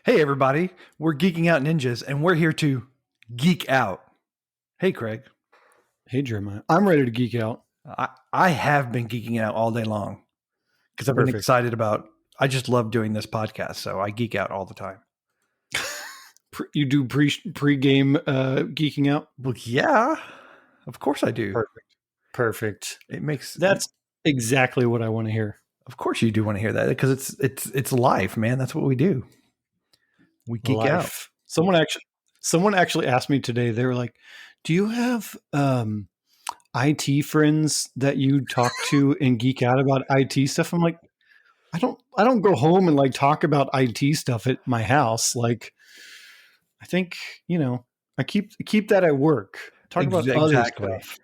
Hey, everybody. We're Geeking Out Ninjas, and we're here to geek out. Hey, Craig. Hey, Jeremiah. I'm ready to geek out. I have been geeking out all day long because I've been excited about. I just love doing this podcast, so I geek out all the time. You do pre-game geeking out? Well, yeah, of course I do. Perfect. That's exactly what I want to hear. Of course you do want to hear that because it's life, man. That's what we do. We geek out. Someone actually asked me today. They were like, "Do you have IT friends that you talk to and geek out about IT stuff?" I'm like, I don't go home and like talk about IT stuff at my house. Like, I think, I keep that at work. Talk about other stuff.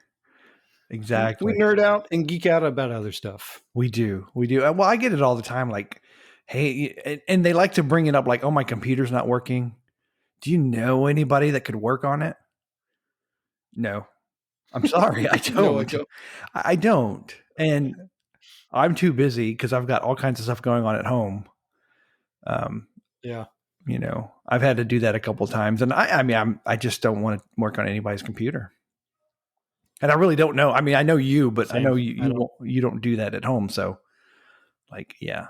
Exactly. We nerd out and geek out about other stuff. We do. Well, I get it all the time. Like, hey, and they like to bring it up like, oh, my computer's not working. Do you know anybody that could work on it? No, I'm sorry. I don't. No, I don't. I don't. And I'm too busy because I've got all kinds of stuff going on at home. Yeah. I've had to do that a couple of times. And I just don't want to work on anybody's computer. And I really don't know. I mean, I know you, but I know you don't do that at home. So like, yeah.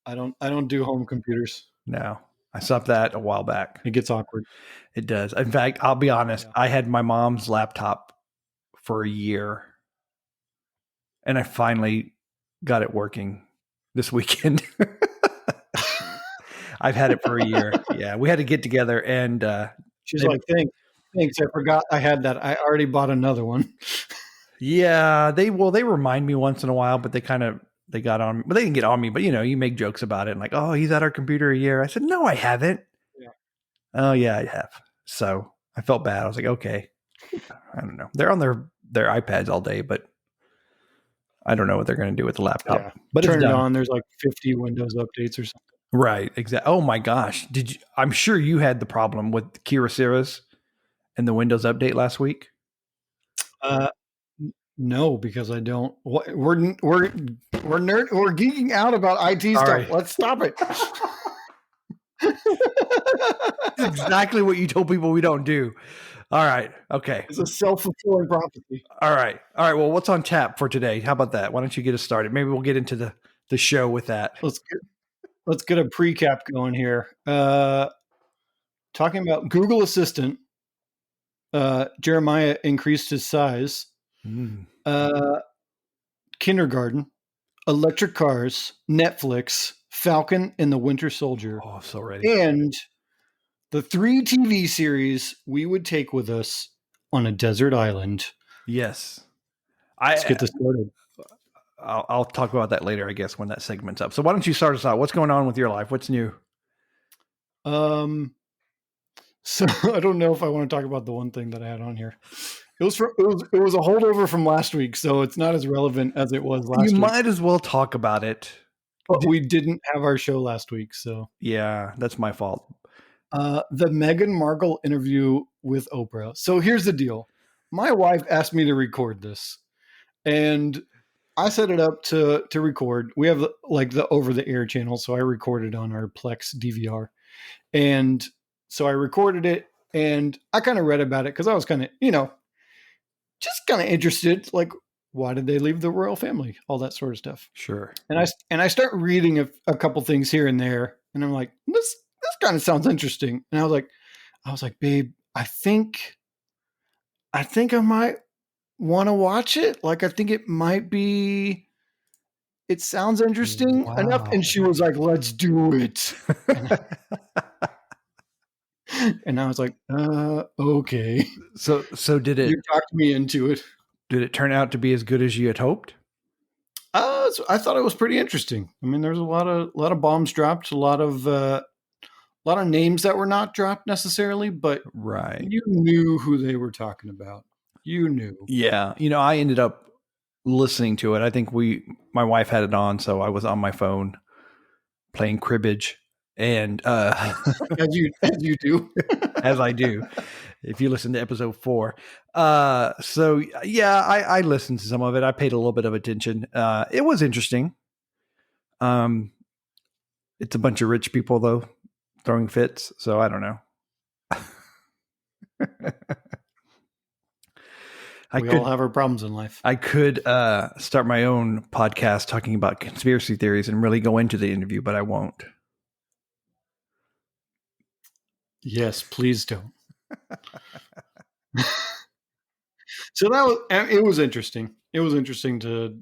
I don't do home computers. No, I stopped that a while back. It gets awkward. It does. In fact, I'll be honest. Yeah. I had my mom's laptop for a year and I finally got it working this weekend. I've had it for a year. Yeah. We had to get together and, she's like, Thanks. I forgot I had that. I already bought another one. Yeah. They remind me once in a while, but they got on me, but they didn't get on me, but you make jokes about it and like, oh, he's at our computer a year. I said, no, I haven't. Yeah. Oh yeah, I have. So I felt bad. I was like, okay, I don't know. They're on their iPads all day, but I don't know what they're going to do with the laptop. Yeah. But turn it on. There's like 50 Windows updates or something. Right. Exactly. Oh my gosh. I'm sure you had the problem with Kira Sirras and the Windows update last week. No, because I don't. We're geeking out about IT stuff. Right. Let's stop it. That's exactly what you told people we don't do. All right. Okay. It's a self-fulfilling prophecy. All right. Well, what's on tap for today? How about that? Why don't you get us started? Maybe we'll get into the show with that. Let's get a pre-cap going here. Talking about Google Assistant. Jeremiah increased his size. Kindergarten, electric cars, Netflix, Falcon and the Winter Soldier. Oh, so ready. And the 3 TV series we would take with us on a desert island. Yes. Let's get this started. I'll talk about that later, I guess, when that segment's up. So why don't you start us out? What's going on with your life? What's new? So I don't know if I want to talk about the one thing that I had on here. It was a holdover from last week, so it's not as relevant as it was last week. You might as well talk about it. But we didn't have our show last week, so. Yeah, that's my fault. The Meghan Markle interview with Oprah. So here's the deal. My wife asked me to record this, and I set it up to record. We have like the over-the-air channel, so I recorded on our Plex DVR. And so I recorded it, and I kind of read about it because I was kind of, just kind of interested, like, why did they leave the royal family? All that sort of stuff. Sure. And I start reading a couple things here and there, and I'm like, this kind of sounds interesting. And I was like, babe, I think I might want to watch it. Like, I think it might be. It sounds interesting enough. And she was like, let's do it. And I was like, okay. So did it? You talked me into it. Did it turn out to be as good as you had hoped? So I thought it was pretty interesting. I mean, there's a lot of bombs dropped, a lot of names that were not dropped necessarily, but right, you knew who they were talking about. You knew. Yeah, I ended up listening to it. I think my wife had it on, so I was on my phone playing cribbage. And as you do. As I do, if you listen to episode 4. So yeah, I listened to some of it. I paid a little bit of attention. It was interesting. It's a bunch of rich people though, throwing fits. So I don't know. We all have our problems in life. I could start my own podcast talking about conspiracy theories and really go into the interview, but I won't. Yes, please don't. So it was interesting. It was interesting to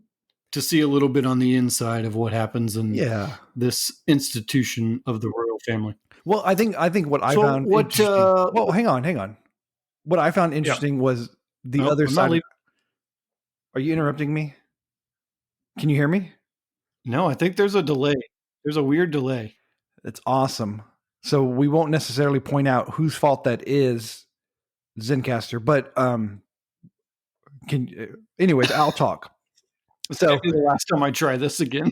see a little bit on the inside of what happens in this institution of the royal family. Well, I think what I found interesting. Well, hang on. What I found interesting was the other side. Are you interrupting me? Can you hear me? No, I think there's a delay. There's a weird delay. That's awesome. So we won't necessarily point out whose fault that is, Zencastr, but anyways, I'll talk. So the last time I try this again.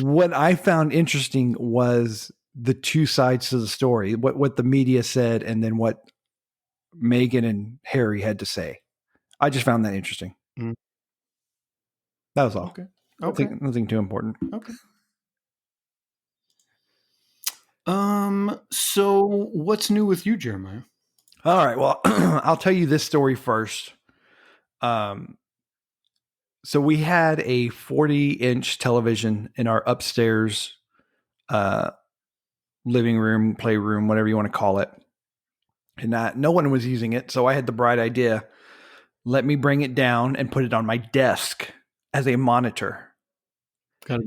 What I found interesting was the two sides to the story, what the media said and then what Meghan and Harry had to say. I just found that interesting. Mm. That was all. Okay. Nothing too important. Okay. So what's new with you, Jeremiah? All right. Well, I'll tell you this story first. So we had a 40-inch television in our upstairs living room, playroom, whatever you want to call it. And no one was using it. So I had the bright idea, let me bring it down and put it on my desk as a monitor. Got to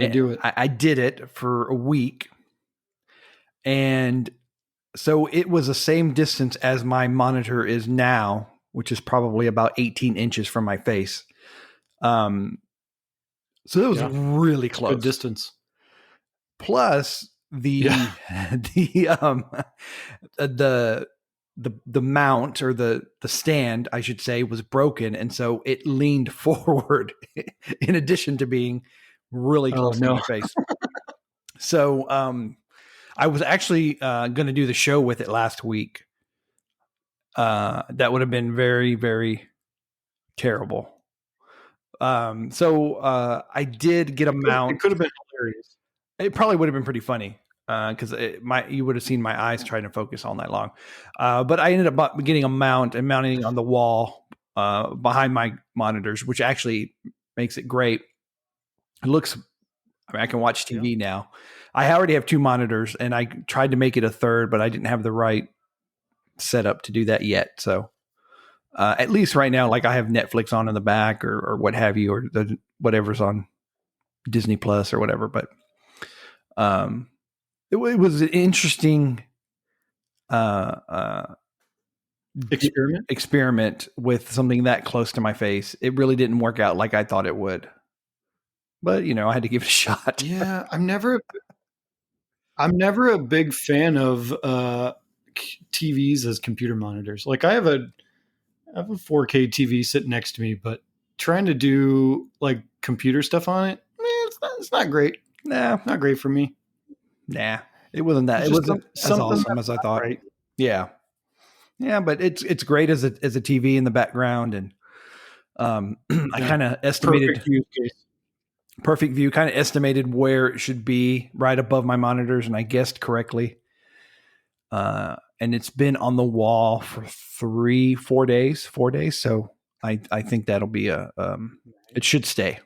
do it. I did it for a week. And so it was the same distance as my monitor is now, which is probably about 18 inches from my face. So it was really close. Good distance. Plus the mount, or the stand, I should say, was broken, and so it leaned forward in addition to being really close to my face. So I was actually going to do the show with it last week. That would have been very, very terrible. So I did get a mount. It could have been hilarious. It probably would have been pretty funny because you would have seen my eyes trying to focus all night long. But I ended up getting a mount and mounting it on the wall behind my monitors, which actually makes it great. It looks, I can watch TV now. I already have two monitors, and I tried to make it a third, but I didn't have the right setup to do that yet. So at least right now, like I have Netflix on in the back or what have you, or whatever's on Disney Plus or whatever. But it was an interesting experiment with something that close to my face. It really didn't work out like I thought it would. But, I had to give it a shot. Yeah, I'm never a big fan of TVs as computer monitors. Like I have a 4K TV sitting next to me, but trying to do like computer stuff on it, it's not great. Nah, not great for me. Nah, it wasn't that. It wasn't as awesome as I thought. Right. Yeah, but it's great as a TV in the background, and I kind of estimated perfect view. Kind of estimated where it should be, right above my monitors, and I guessed correctly. And it's been on the wall for 4 days. So I think that'll be it should stay.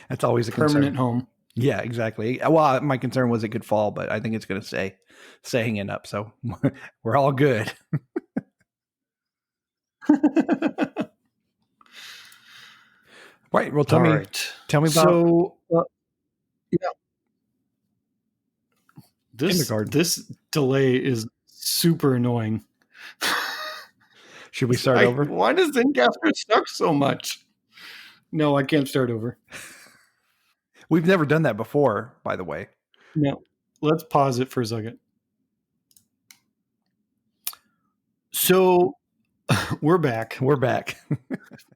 That's always a permanent home. Yeah, exactly. Well, my concern was it could fall, but I think it's going to stay hanging up. So we're all good. Right. Well, tell me about. So, this delay is super annoying. Should we start over? Why does Zencastr suck so much? No, I can't start over. We've never done that before, by the way. No. Let's pause it for a second. So we're back.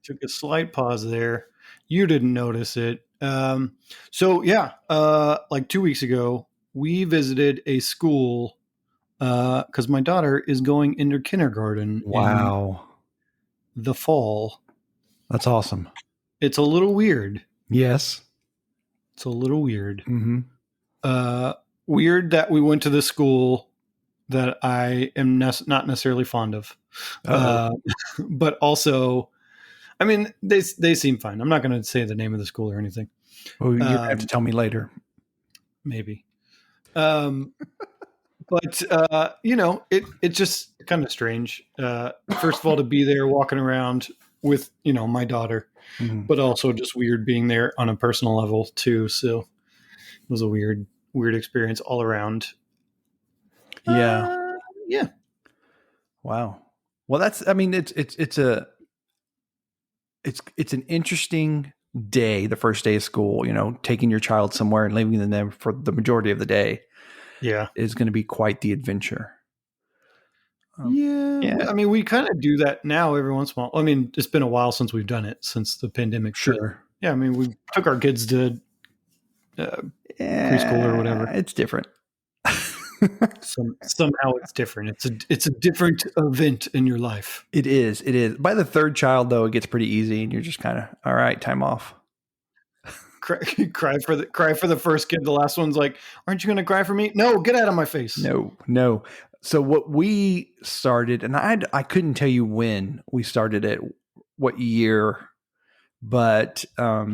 Took a slight pause there. You didn't notice it. Like 2 weeks ago, we visited a school because my daughter is going into kindergarten. Wow. In the fall. That's awesome. It's a little weird. Yes. It's a little weird. Mm-hmm. Weird that we went to this school that I am not necessarily fond of. But also, I mean, they seem fine. I'm not going to say the name of the school or anything. Well, you're going to have to tell me later. Maybe. But it's just kind of strange. First of all, to be there walking around with my daughter, but also just weird being there on a personal level too. So it was a weird experience all around. Yeah. Yeah. Wow. Well, it's an interesting day, the first day of school, taking your child somewhere and leaving them there for the majority of the day. Yeah. Is going to be quite the adventure. Yeah. I mean, we kind of do that now every once in a while. I mean, it's been a while since we've done it, since the pandemic. Sure. Yeah. I mean, we took our kids to preschool or whatever. It's different. Somehow it's different. It's a different event in your life. It is. By the third child, though, it gets pretty easy, and you're just kind of, all right, time off. Cry for the first kid. The last one's like, aren't you going to cry for me? No, get out of my face. No. So what we started, and I couldn't tell you when we started it, what year, but I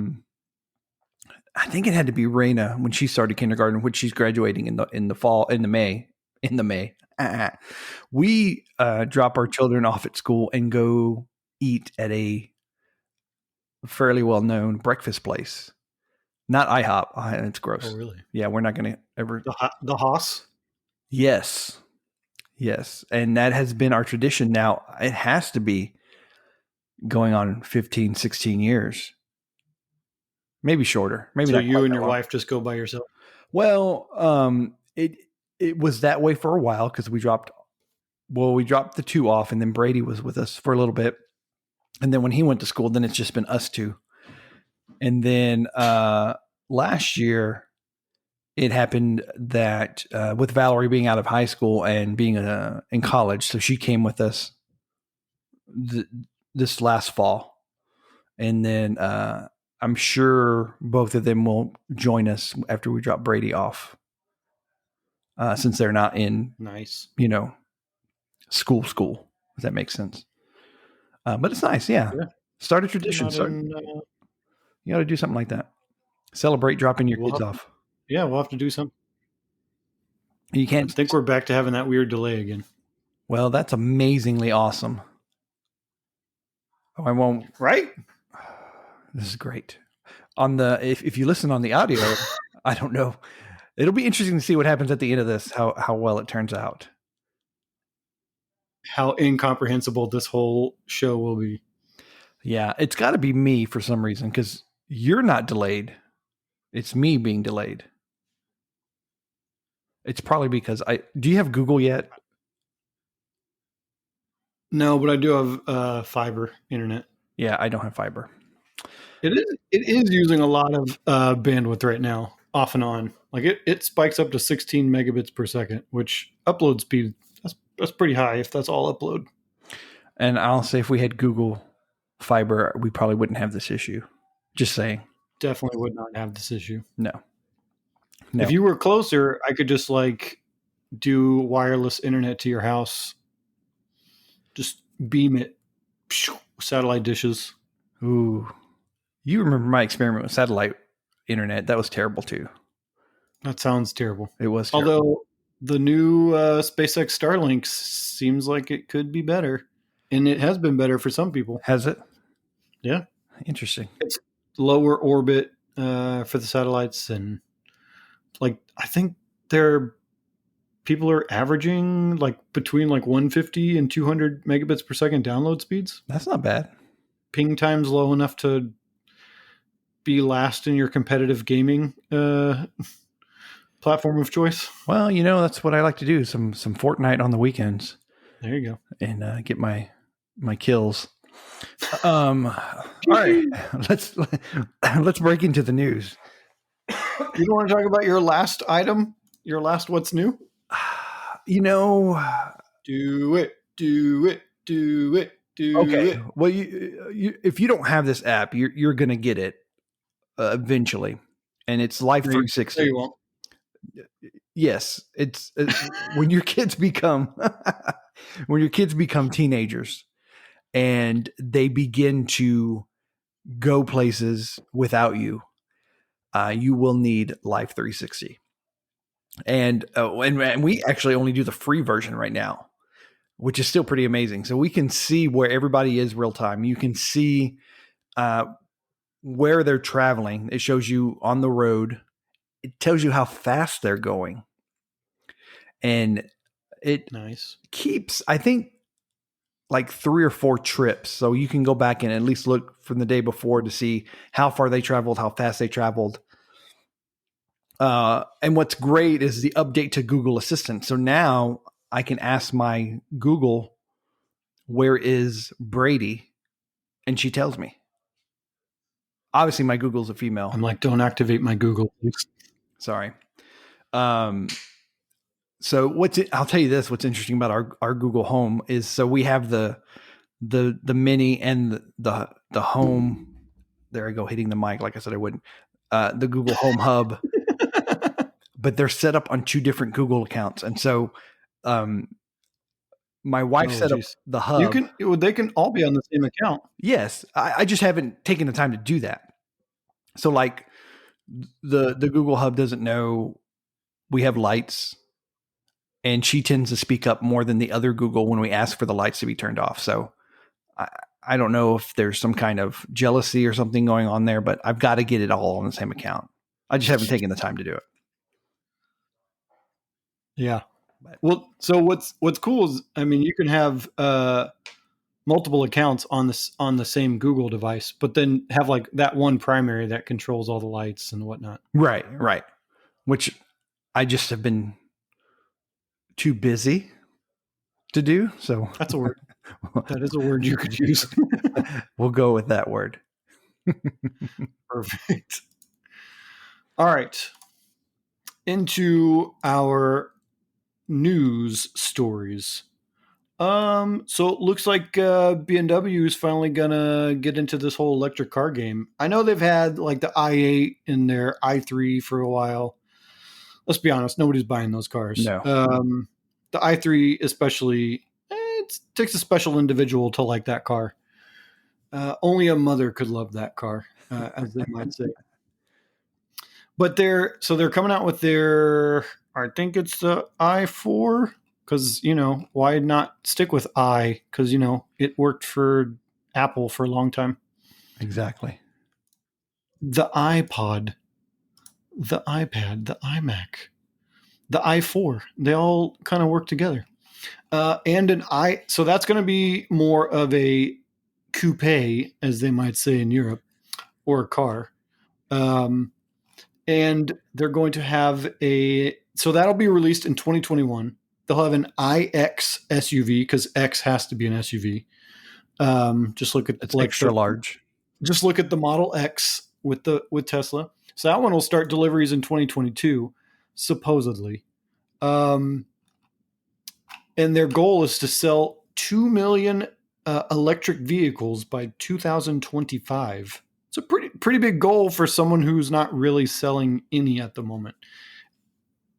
think it had to be Raina when she started kindergarten, which she's graduating in the fall, in the May. We drop our children off at school and go eat at a fairly well-known breakfast place. Not IHOP. It's gross. Oh, really? Yeah, we're not going to ever. The Haas? Yes. And that has been our tradition now. It has to be going on 15, 16 years. Maybe shorter. Maybe so you and your wife just go by yourself? Well, it was that way for a while because we dropped the two off, and then Brady was with us for a little bit. And then when he went to school, then it's just been us two. And then last year, it happened that with Valerie being out of high school and being in college, so she came with us this last fall. And then I'm sure both of them will join us after we drop Brady off, since they're not in school. If that makes sense. But it's nice, yeah. Start a tradition. You got to do something like that. Celebrate dropping your kids off. Yeah, we'll have to do something. You can't. I think we're back to having that weird delay again. Well, that's amazingly awesome. Oh, I won't. Right? This is great. If you listen on the audio, I don't know. It'll be interesting to see what happens at the end of this, how well it turns out. How incomprehensible this whole show will be. Yeah, it's got to be me for some reason, because you're not delayed. It's me being delayed. It's probably because do you have Google yet? No, but I do have fiber internet. Yeah, I don't have fiber. It is using a lot of bandwidth right now, off and on. Like it spikes up to 16 megabits per second, which upload speed, that's pretty high if that's all upload. And I'll say if we had Google fiber, we probably wouldn't have this issue. Just saying. Definitely would not have this issue. No. If you were closer, I could just do wireless internet to your house. Just beam it. Satellite dishes. Ooh. You remember my experiment with satellite internet. That was terrible too. That sounds terrible. It was terrible. Although the new SpaceX Starlink seems like it could be better. And it has been better for some people. Has it? Yeah. Interesting. It's lower orbit for the satellites, and I think people are averaging between 150 and 200 megabits per second download speeds. That's not bad. Ping time's low enough to be last in your competitive gaming platform of choice. Well, that's what I like to do. Some Fortnite on the weekends. There you go. And get my kills. All right, let's break into the news. You don't want to talk about your last item? Your last what's new? Do it. Okay. Well, you if you don't have this app, you're going to get it eventually. and it's Life No, 360. you won't. Yes, it's when your kids become when your kids become teenagers and they begin to go places without you, you will need Life 360. And we actually only do the free version right now, which is still pretty amazing. So we can see where everybody is real time. You can see where they're traveling. It shows you on the road. It tells you how fast they're going. And it Nice. keeps, I think, like 3 or 4 trips. So you can go back and at least look from the day before to see how far they traveled, how fast they traveled. And what's great is the update to Google Assistant. So now I can ask my Google, where is Brady? And she tells me. Obviously, my Google's a female. I'm like, don't activate my Google, please. Sorry. So I'll tell you this, what's interesting about our Google Home is, so we have the mini and the home. There I go, hitting the mic like I said I wouldn't. The Google Home Hub, but they're set up on 2 different Google accounts. And so my wife set up the hub. They can all be on the same account. Yes. I just haven't taken the time to do that. So like the Google Hub doesn't know we have lights, and she tends to speak up more than the other Google when we ask for the lights to be turned off. So I don't know if there's some kind of jealousy or something going on there, but I've got to get it all on the same account. I just haven't taken the time to do it. Yeah. Well, so what's cool is, I mean, you can have multiple accounts on the same Google device, but then have like that one primary that controls all the lights and whatnot. Right. Which I just have been too busy to do. So that's a word. That is a word you could use. We'll go with that word. Perfect. All right. Into our news stories. So it looks like BMW is finally gonna get into this whole electric car game. I know they've had like the i8 and their i3 for a while. Let's be honest, nobody's buying those cars. No. The i3 especially, it takes a special individual to like that car. Only a mother could love that car, as they might say. But they're coming out with their, I think it's the i4, because why not stick with i? Because it worked for Apple for a long time. Exactly. The iPod, the iPad, the iMac, the i4, they all kind of work together. And so that's going to be more of a coupe, as they might say in Europe, or a car. And they're going to have so that'll be released in 2021. They'll have an iX SUV, because X has to be an SUV. Just look at it's extra large. Just look at the Model X with Tesla. So that one will start deliveries in 2022, supposedly. And their goal is to sell 2 million electric vehicles by 2025. It's a pretty big goal for someone who's not really selling any at the moment.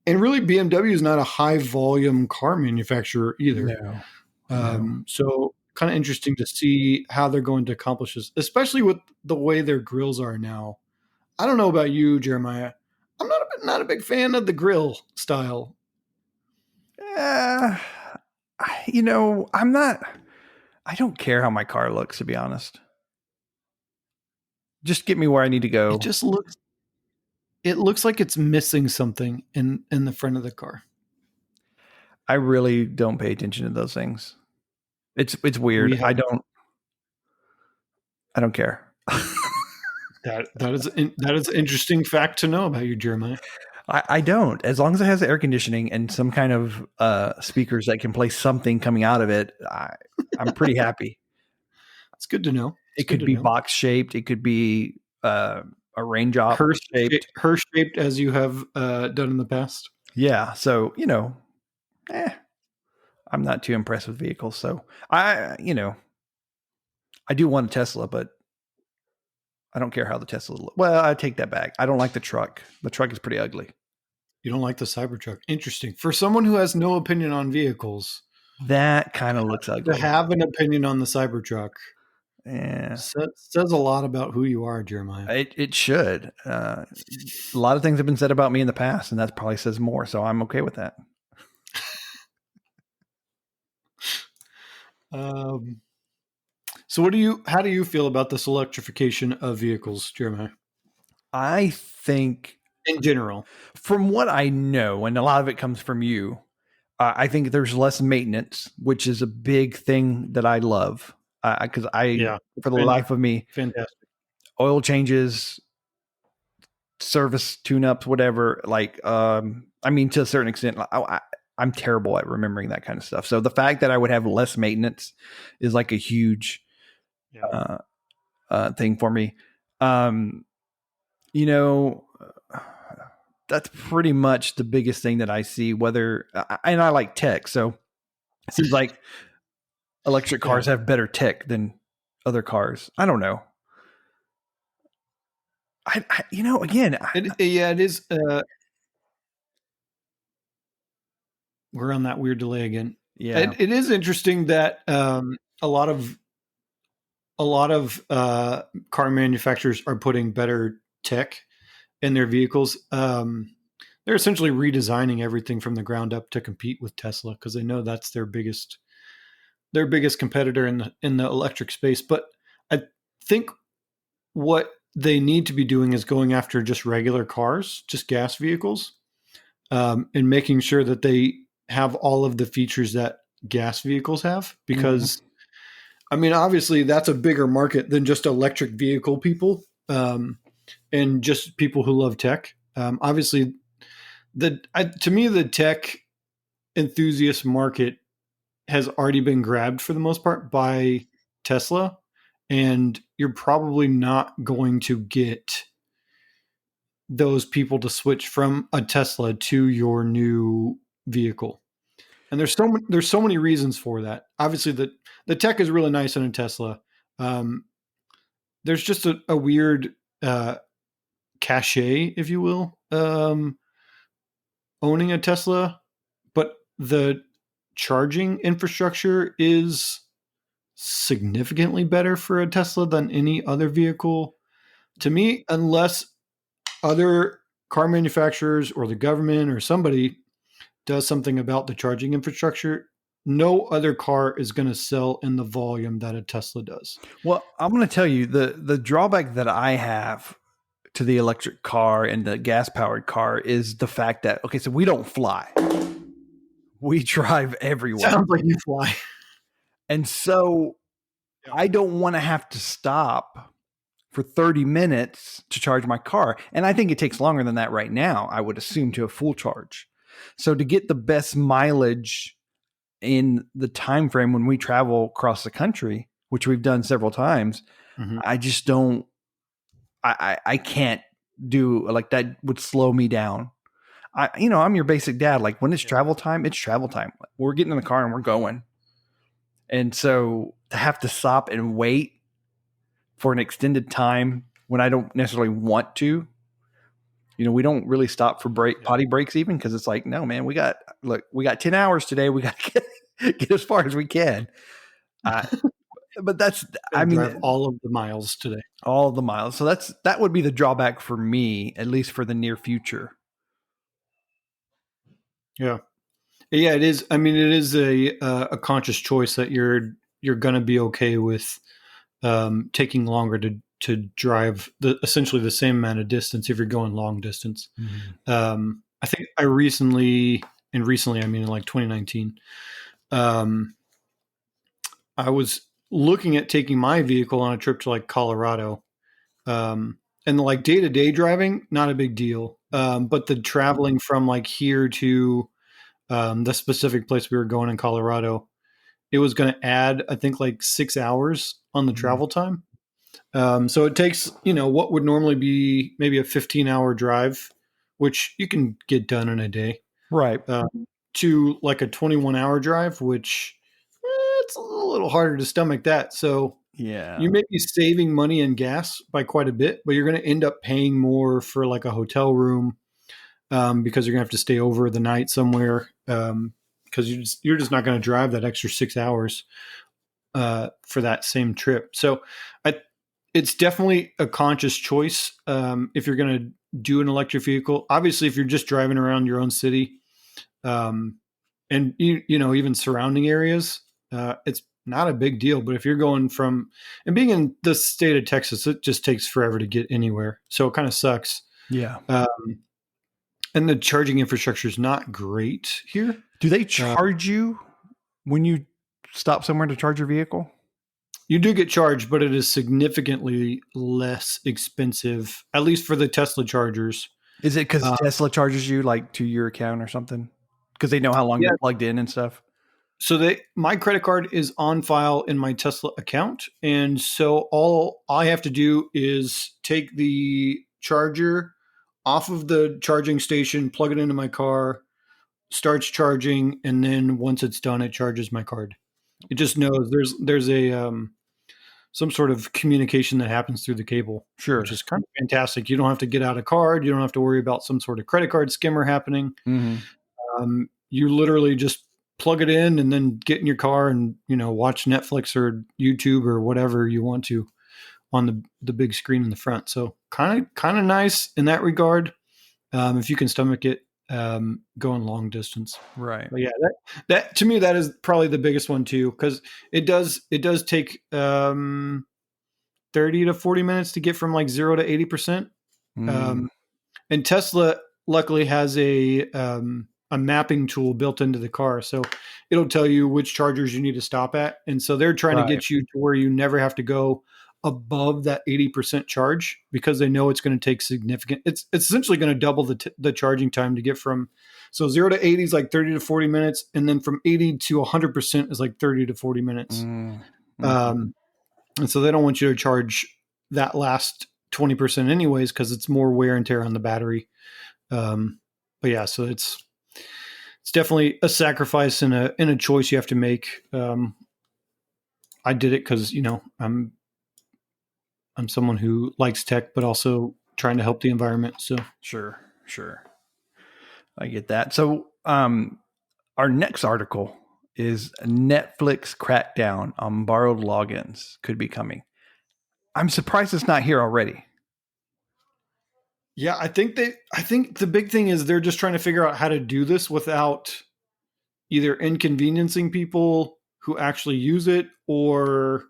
And really, BMW is not a high volume car manufacturer either. No. So kind of interesting to see how they're going to accomplish this, especially with the way their grills are now. I don't know about you, Jeremiah. I'm not a big fan of the grill style. I'm not. I don't care how my car looks, to be honest. Just get me where I need to go. It looks like it's missing something in the front of the car. I really don't pay attention to those things. It's weird. I don't care. That is an interesting fact to know about you, Jeremiah. I don't. As long as it has air conditioning and some kind of speakers that can play something coming out of it, I'm pretty happy. It's good to know. It could be box shaped. It could be a raindrop shaped. Shaped, as you have done in the past. Yeah. So I'm not too impressed with vehicles. So I do want a Tesla, but I don't care how the Tesla looks. Well, I take that back. I don't like the truck. The truck is pretty ugly. You don't like the Cybertruck? Interesting. For someone who has no opinion on vehicles, That kind of looks to ugly. have an opinion on the Cybertruck Yeah, says a lot about who you are, Jeremiah. it should. A lot of things have been said about me in the past, and that probably says more. So I'm okay with that. So how do you feel about this electrification of vehicles, Jeremiah? I think, In general, from what I know, and a lot of it comes from you, I think there's less maintenance, which is a big thing that I love. Because for the life of me, fantastic. oil changes, service tune-ups, whatever. Like, I mean, to a certain extent, I'm terrible at remembering that kind of stuff. So the fact that I would have less maintenance is like a huge thing for me. You know, that's pretty much the biggest thing that I see. And I like tech, so it seems like electric cars have better tech than other cars. I don't know. It is. We're on that weird delay again. Yeah, it is interesting that a lot of car manufacturers are putting better tech in their vehicles. They're essentially redesigning everything from the ground up to compete with Tesla because they know that's their biggest competitor in the electric space. But I think what they need to be doing is going after just regular cars, just gas vehicles, and making sure that they have all of the features that gas vehicles have. Because, I mean, obviously that's a bigger market than just electric vehicle people and just people who love tech. Obviously, to me, the tech enthusiast market has already been grabbed for the most part by Tesla, and you're probably not going to get those people to switch from a Tesla to your new vehicle. And there's so many reasons for that. Obviously, the tech is really nice in a Tesla. There's just a weird cachet, if you will, owning a Tesla, but the charging infrastructure is significantly better for a Tesla than any other vehicle. To me, unless other car manufacturers or the government or somebody does something about the charging infrastructure, no other car is going to sell in the volume that a Tesla does. Well, I'm going to tell you the drawback that I have to the electric car and the gas powered car is the fact that, okay, so we don't fly. We drive everywhere. Sounds like you fly. And so I don't want to have to stop for 30 minutes to charge my car. And I think it takes longer than that right now, I would assume, to a full charge. So to get the best mileage in the time frame when we travel across the country, which we've done several times, I just don't, I can't do, like, that would slow me down. I'm your basic dad. Like, when it's travel time, it's travel time. We're getting in the car and we're going. And so to have to stop and wait for an extended time when I don't necessarily want to, we don't really stop for potty breaks even, because it's like, no, man, we got 10 hours today. We got to get as far as we can. But drive all of the miles today. All of the miles. So that would be the drawback for me, at least for the near future. Yeah. Yeah, it is. I mean, it is a conscious choice that you're going to be okay with taking longer to drive essentially the same amount of distance if you're going long distance. I think I recently, I mean in like 2019, I was looking at taking my vehicle on a trip to like Colorado, and like day-to-day driving, not a big deal. But the traveling from like here to the specific place we were going in Colorado, it was going to add, I think, like 6 hours on the travel time. So it takes, what would normally be maybe a 15-hour drive, which you can get done in a day. Right. To like a 21-hour drive, which it's a little harder to stomach that. So Yeah. You may be saving money and gas by quite a bit, but you're going to end up paying more for like a hotel room, because you're going to have to stay over the night somewhere, because you're just not going to drive that extra 6 hours for that same trip. So I, it's definitely a conscious choice, if you're going to do an electric vehicle. Obviously, if you're just driving around your own city, um, and even surrounding areas, it's not a big deal. But if you're going from, and being in the state of Texas, it just takes forever to get anywhere, so it kind of sucks. Yeah. And the charging infrastructure is not great here. Do they charge you when you stop somewhere to charge your vehicle? You do get charged, but it is significantly less expensive, at least for the Tesla chargers. Is it because Tesla charges you like to your account or something? Because they know how long you're plugged in and stuff? So my credit card is on file in my Tesla account. And so all I have to do is take the charger off of the charging station, plug it into my car, starts charging, and then once it's done, it charges my card. It just knows there's a some sort of communication that happens through the cable, Sure. which is kind of fantastic. You don't have to get out a card. You don't have to worry about some sort of credit card skimmer happening. You literally just plug it in and then get in your car and watch Netflix or YouTube or whatever you want to on the big screen in the front. So kind of nice in that regard, if you can stomach it, going long distance. Right. But yeah, that to me, that is probably the biggest one too, because it does take 30 to 40 minutes to get from like 0 to 80%. And Tesla luckily has a mapping tool built into the car, so it'll tell you which chargers you need to stop at, and so they're trying to get you to where you never have to go above that 80% charge, because they know it's going to take significant. It's essentially going to double the charging time to get from 0 to 80 is like 30 to 40 minutes, and then from 80 to 100% is like 30 to 40 minutes. And so they don't want you to charge that last 20% anyways, because it's more wear and tear on the battery. But yeah, so it's definitely a sacrifice and a choice you have to make. I did it because I'm someone who likes tech, but also trying to help the environment. So sure, I get that. So our next article is Netflix crackdown on borrowed logins could be coming. I'm surprised it's not here already. Yeah, I think the big thing is they're just trying to figure out how to do this without either inconveniencing people who actually use it, or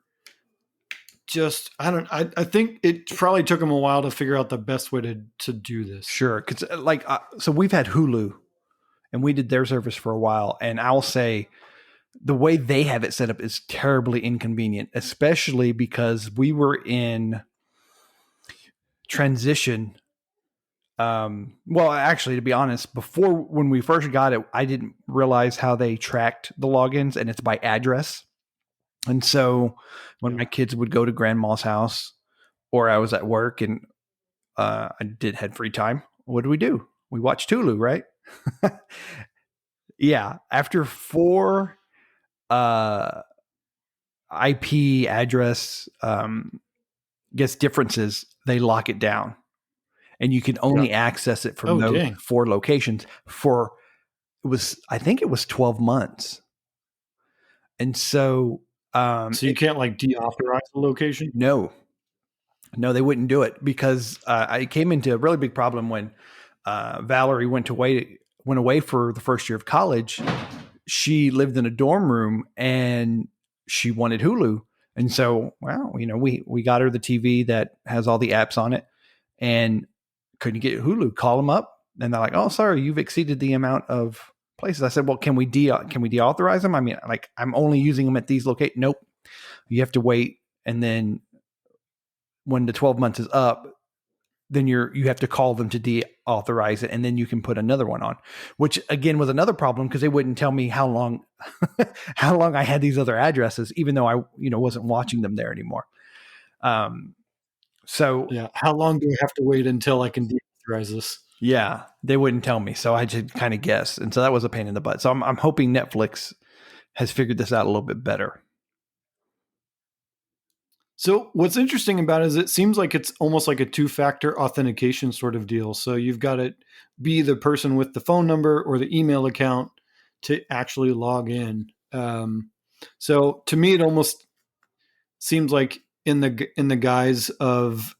just I think it probably took them a while to figure out the best way to do this. Sure, because so we've had Hulu, and we did their service for a while, and I'll say the way they have it set up is terribly inconvenient, especially because we were in transition. Well, actually, to be honest, before when we first got it, I didn't realize how they tracked the logins, and it's by address. And so when my kids would go to grandma's house, or I was at work and I had free time, what do? We watched Hulu, right? Yeah. After 4 IP address gets differences, they lock it down, and you can only access it from those 4 locations for I think it was 12 months. And so so you can't like deauthorize the location? No, they wouldn't do it, because I came into a really big problem when Valerie went away for the first year of college. She lived in a dorm room and she wanted Hulu. And so, we got her the TV that has all the apps on it, and couldn't get Hulu. Call them up, and they're like, "Oh, sorry, you've exceeded the amount of places." I said, "Well, can we deauthorize them? I mean, like, I'm only using them at these locations." Nope. You have to wait, and then when the 12 months is up, then you have to call them to deauthorize it, and then you can put another one on, which again was another problem, because they wouldn't tell me how long I had these other addresses, even though I wasn't watching them there anymore. So yeah, how long do I have to wait until I can deauthorize this? Yeah, they wouldn't tell me, so I just kind of guess, and so that was a pain in the butt. So I'm hoping Netflix has figured this out a little bit better. So what's interesting about it is it seems like it's almost like a two-factor authentication sort of deal. So you've got to be the person with the phone number or the email account to actually log in. So to me, it almost seems like in the guise of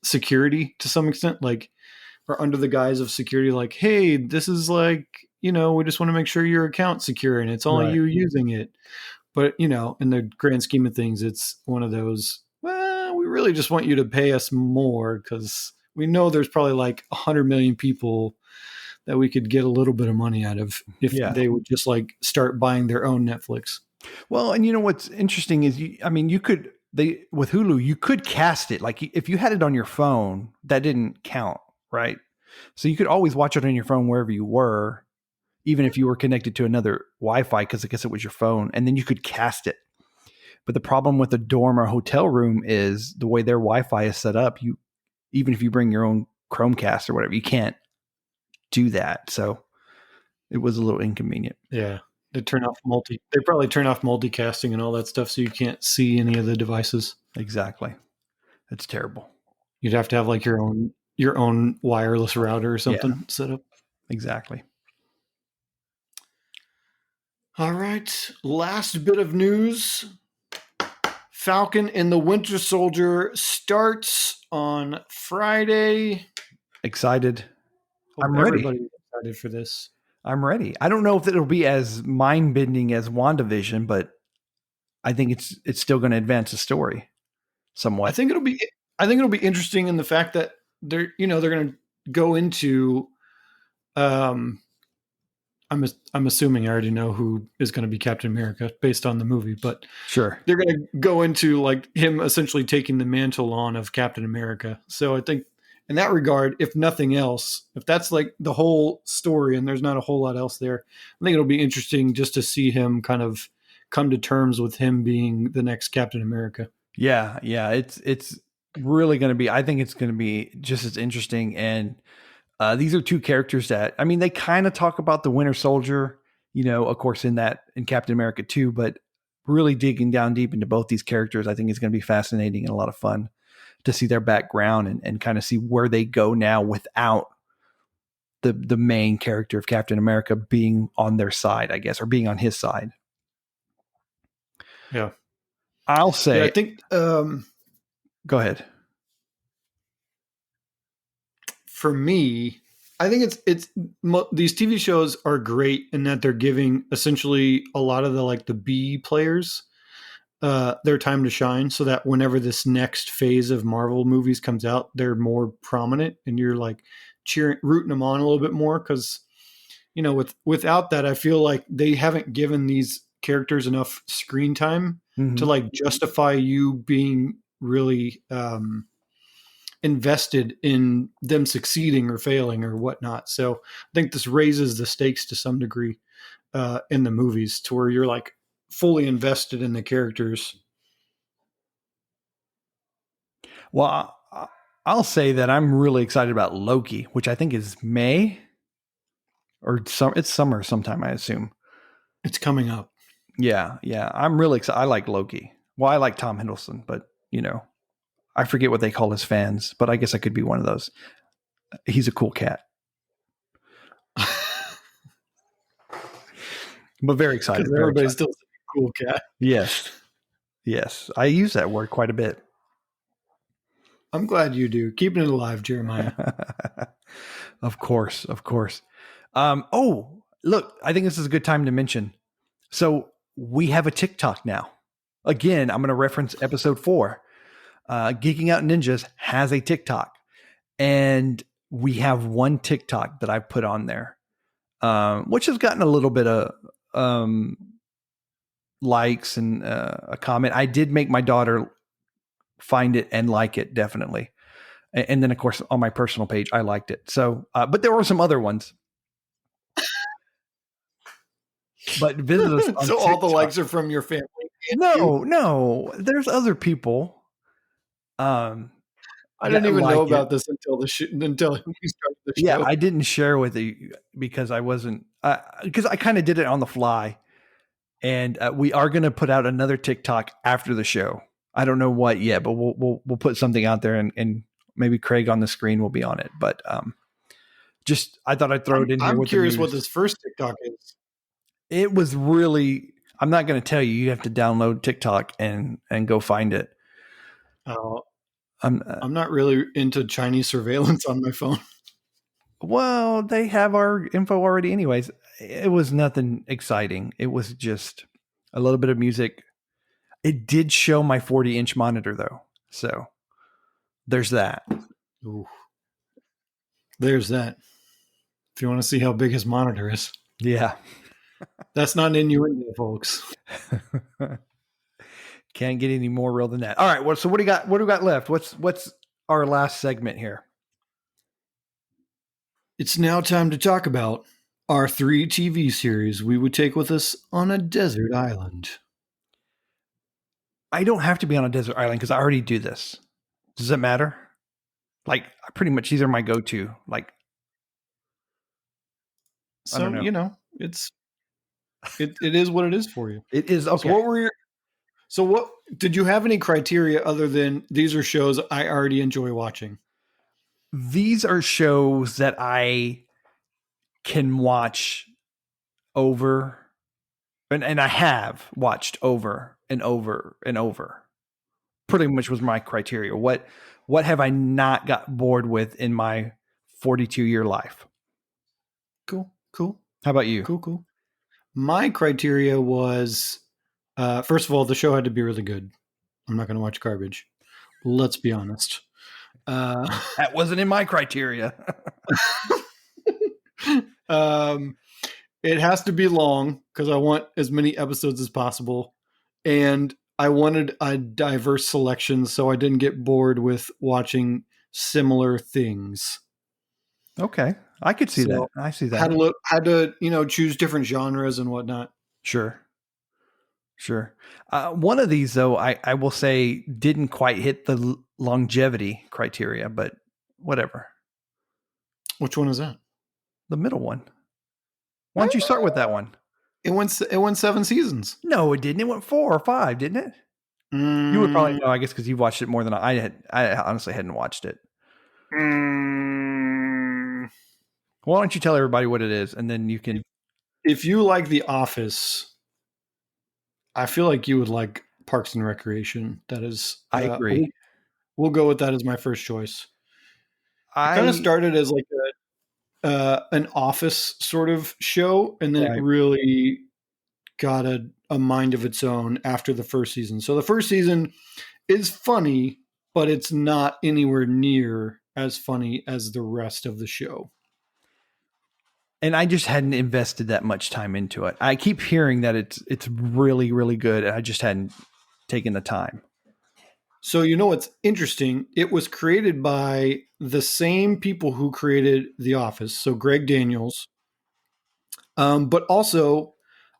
security to some extent, like, or under the guise of security, like, hey, this is like, we just want to make sure your account's secure and it's only Right. you using it. But, in the grand scheme of things, it's one of those, well, we really just want you to pay us more because we know there's probably like 100 million people that we could get a little bit of money out of if Yeah. they would just like start buying their own Netflix. Well, and you know what's interesting is you could with Hulu, you could cast it. Like if you had it on your phone, that didn't count, right? So you could always watch it on your phone wherever you were, even if you were connected to another Wi-Fi, because I guess it was your phone, and then you could cast it. But the problem with a dorm or hotel room is the way their Wi-Fi is set up. You even if you bring your own Chromecast or whatever, you can't do that. So it was a little inconvenient. Yeah. They probably turn off multicasting and all that stuff so you can't see any of the devices. Exactly. It's terrible. You'd have to have like your own wireless router or something set up. Exactly. All right. Last bit of news. Falcon and the Winter Soldier starts on Friday. Excited. Hope I'm ready. Everybody's excited for this. I'm ready. I don't know if it'll be as mind-bending as WandaVision, but I think it's still going to advance the story somewhat. I think it'll be interesting in the fact that they're going to go into I'm assuming I already know who is going to be Captain America based on the movie, but sure, they're going to go into like him essentially taking the mantle on of Captain America. So I think in that regard, if nothing else, if that's like the whole story and there's not a whole lot else there, I think it'll be interesting just to see him kind of come to terms with him being the next Captain America. Yeah. It's really going to be. I think it's going to be just as interesting. And these are two characters that they kind of talk about the Winter Soldier, of course in Captain America 2, but really digging down deep into both these characters, I think is going to be fascinating and a lot of fun to see their background and kind of see where they go now without the main character of Captain America being on their side, I guess, or being on his side. Yeah. I'll say, yeah, I think, go ahead. For me, I think these TV shows are great in that they're giving essentially a lot of the B players their time to shine, so that whenever this next phase of Marvel movies comes out, they're more prominent, and you're like rooting them on a little bit more. Because without that, I feel like they haven't given these characters enough screen time to like justify you being really invested in them succeeding or failing or whatnot. So I think this raises the stakes to some degree in the movies to where you're like fully invested in the characters. Well, I'll say that I'm really excited about Loki, which I think is May or it's summer sometime, I assume. It's coming up. Yeah. I'm really excited. I like Loki. Well, I like Tom Hiddleston, but I forget what they call his fans, but I guess I could be one of those. He's a cool cat. But very excited. Because everybody's still a cool cat. Yes. I use that word quite a bit. I'm glad you do. Keeping it alive, Jeremiah. Of course. Look, I think this is a good time to mention. So we have a TikTok now. Again, I'm going to reference episode 4. Geeking Out Ninjas has a TikTok, and we have one TikTok that I've put on there, which has gotten a little bit of likes and a comment. I did make my daughter find it and like it, definitely. And then, of course, on my personal page, I liked it. So, but there were some other ones. But visit us on So TikTok. all the likes are from your family? No. There's other people. I didn't even know about this until we started the show. Yeah, I didn't share with you because I wasn't because I kind of did it on the fly, and we are going to put out another TikTok after the show. I don't know what yet, but we'll put something out there, and maybe Craig on the screen will be on it. But just I thought I'd throw it in here I'm with the curious what news. this first TikTok is. It was really. I'm not going to tell you. You have to download TikTok and go find it. I'm not really into Chinese surveillance on my phone. Well, they have our info already, anyways. It was nothing exciting. It was just a little bit of music. It did show my 40-inch monitor though, so there's that. Ooh. There's that. If you want to see how big his monitor is. Yeah. That's not an innuendo, folks. Can't get any more real than that. All right. Well, so what do you got? What do we got left? What's our last segment here? It's now time to talk about our 3 TV series we would take with us on a desert island. I don't have to be on a desert island because I already do this. Does it matter? Like, pretty much these are my go-to. Like, So, it is what it is for you. It is okay. So what did you have any criteria other than these are shows I already enjoy watching? These are shows that I can watch over and I have watched over and over and over. Pretty much was my criteria. What have I not got bored with in my 42-year life? Cool. How about you? Cool. My criteria was, first of all, the show had to be really good. I'm not going to watch garbage. Let's be honest. That wasn't in my criteria. It has to be long because I want as many episodes as possible. And I wanted a diverse selection so I didn't get bored with watching similar things. Okay. I could see that. I see that. Had to choose different genres and whatnot. Sure. One of these, though, I will say didn't quite hit the longevity criteria, but whatever. Which one is that? The middle one. Why don't you start with that one? It went 7 seasons. No, it didn't. It went 4 or 5, didn't it? You would probably know, I guess, because you watched it more than I had. I honestly hadn't watched it. Why don't you tell everybody what it is, and then you can. If you like The Office, I feel like you would like Parks and Recreation. That is, I agree. We'll go with that as my first choice. I kind of started as like an Office sort of show, and then it really got a mind of its own after the first season. So the first season is funny, but it's not anywhere near as funny as the rest of the show. And I just hadn't invested that much time into it. I keep hearing that it's really, really good, and I just hadn't taken the time. So what's interesting? It was created by the same people who created The Office. So Greg Daniels, but also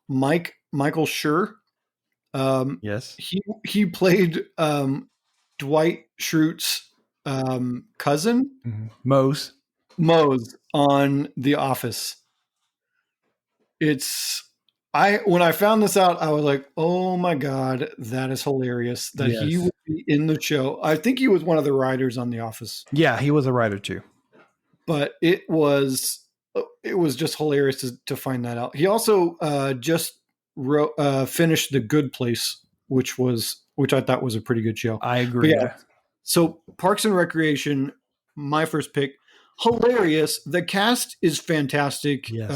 Michael Schur. Yes, he played Dwight Schrute's cousin, Mose on The Office. When I found this out, I was like, oh my God, that is hilarious that he would be in the show. I think he was one of the writers on The Office. Yeah, he was a writer too. But it was just hilarious to find that out. He also just finished The Good Place, which I thought was a pretty good show. I agree. So Parks and Recreation, my first pick, hilarious. The cast is fantastic. Yes.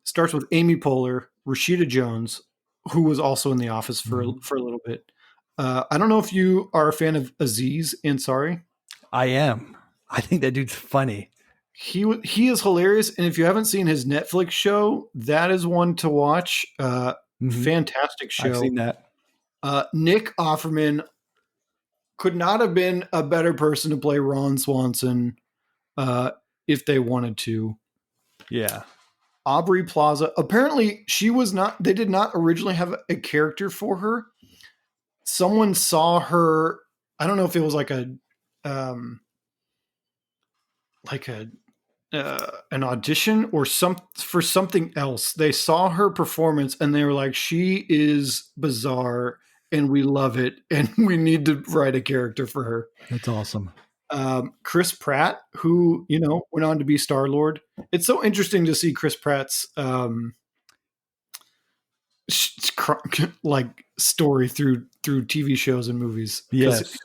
Starts with Amy Poehler, Rashida Jones, who was also in The Office for a little bit. I don't know if you are a fan of Aziz Ansari. I am. I think that dude's funny. He is hilarious, and if you haven't seen his Netflix show, that is one to watch. Fantastic show. I've seen that. Nick Offerman could not have been a better person to play Ron Swanson if they wanted to. Yeah. Aubrey Plaza. Apparently, they did not originally have a character for her. Someone saw her. I don't know if it was like an audition or for something else. They saw her performance and they were like, she is bizarre and we love it, and we need to write a character for her. That's awesome. Chris Pratt, who went on to be Star-Lord. It's so interesting to see Chris Pratt's like story through TV shows and movies, because Yes.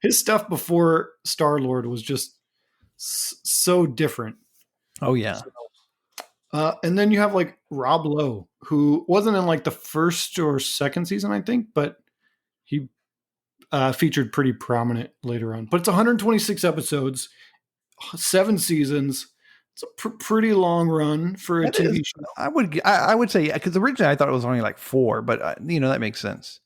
his stuff before Star-Lord was just so different. Oh yeah. And then you have like Rob Lowe, who wasn't in like the first or second season, I think, but he featured pretty prominent later on. But it's 126 episodes, 7 seasons. It's a pretty long run for a TV show. I would say, because originally I thought it was only like 4, but that makes sense.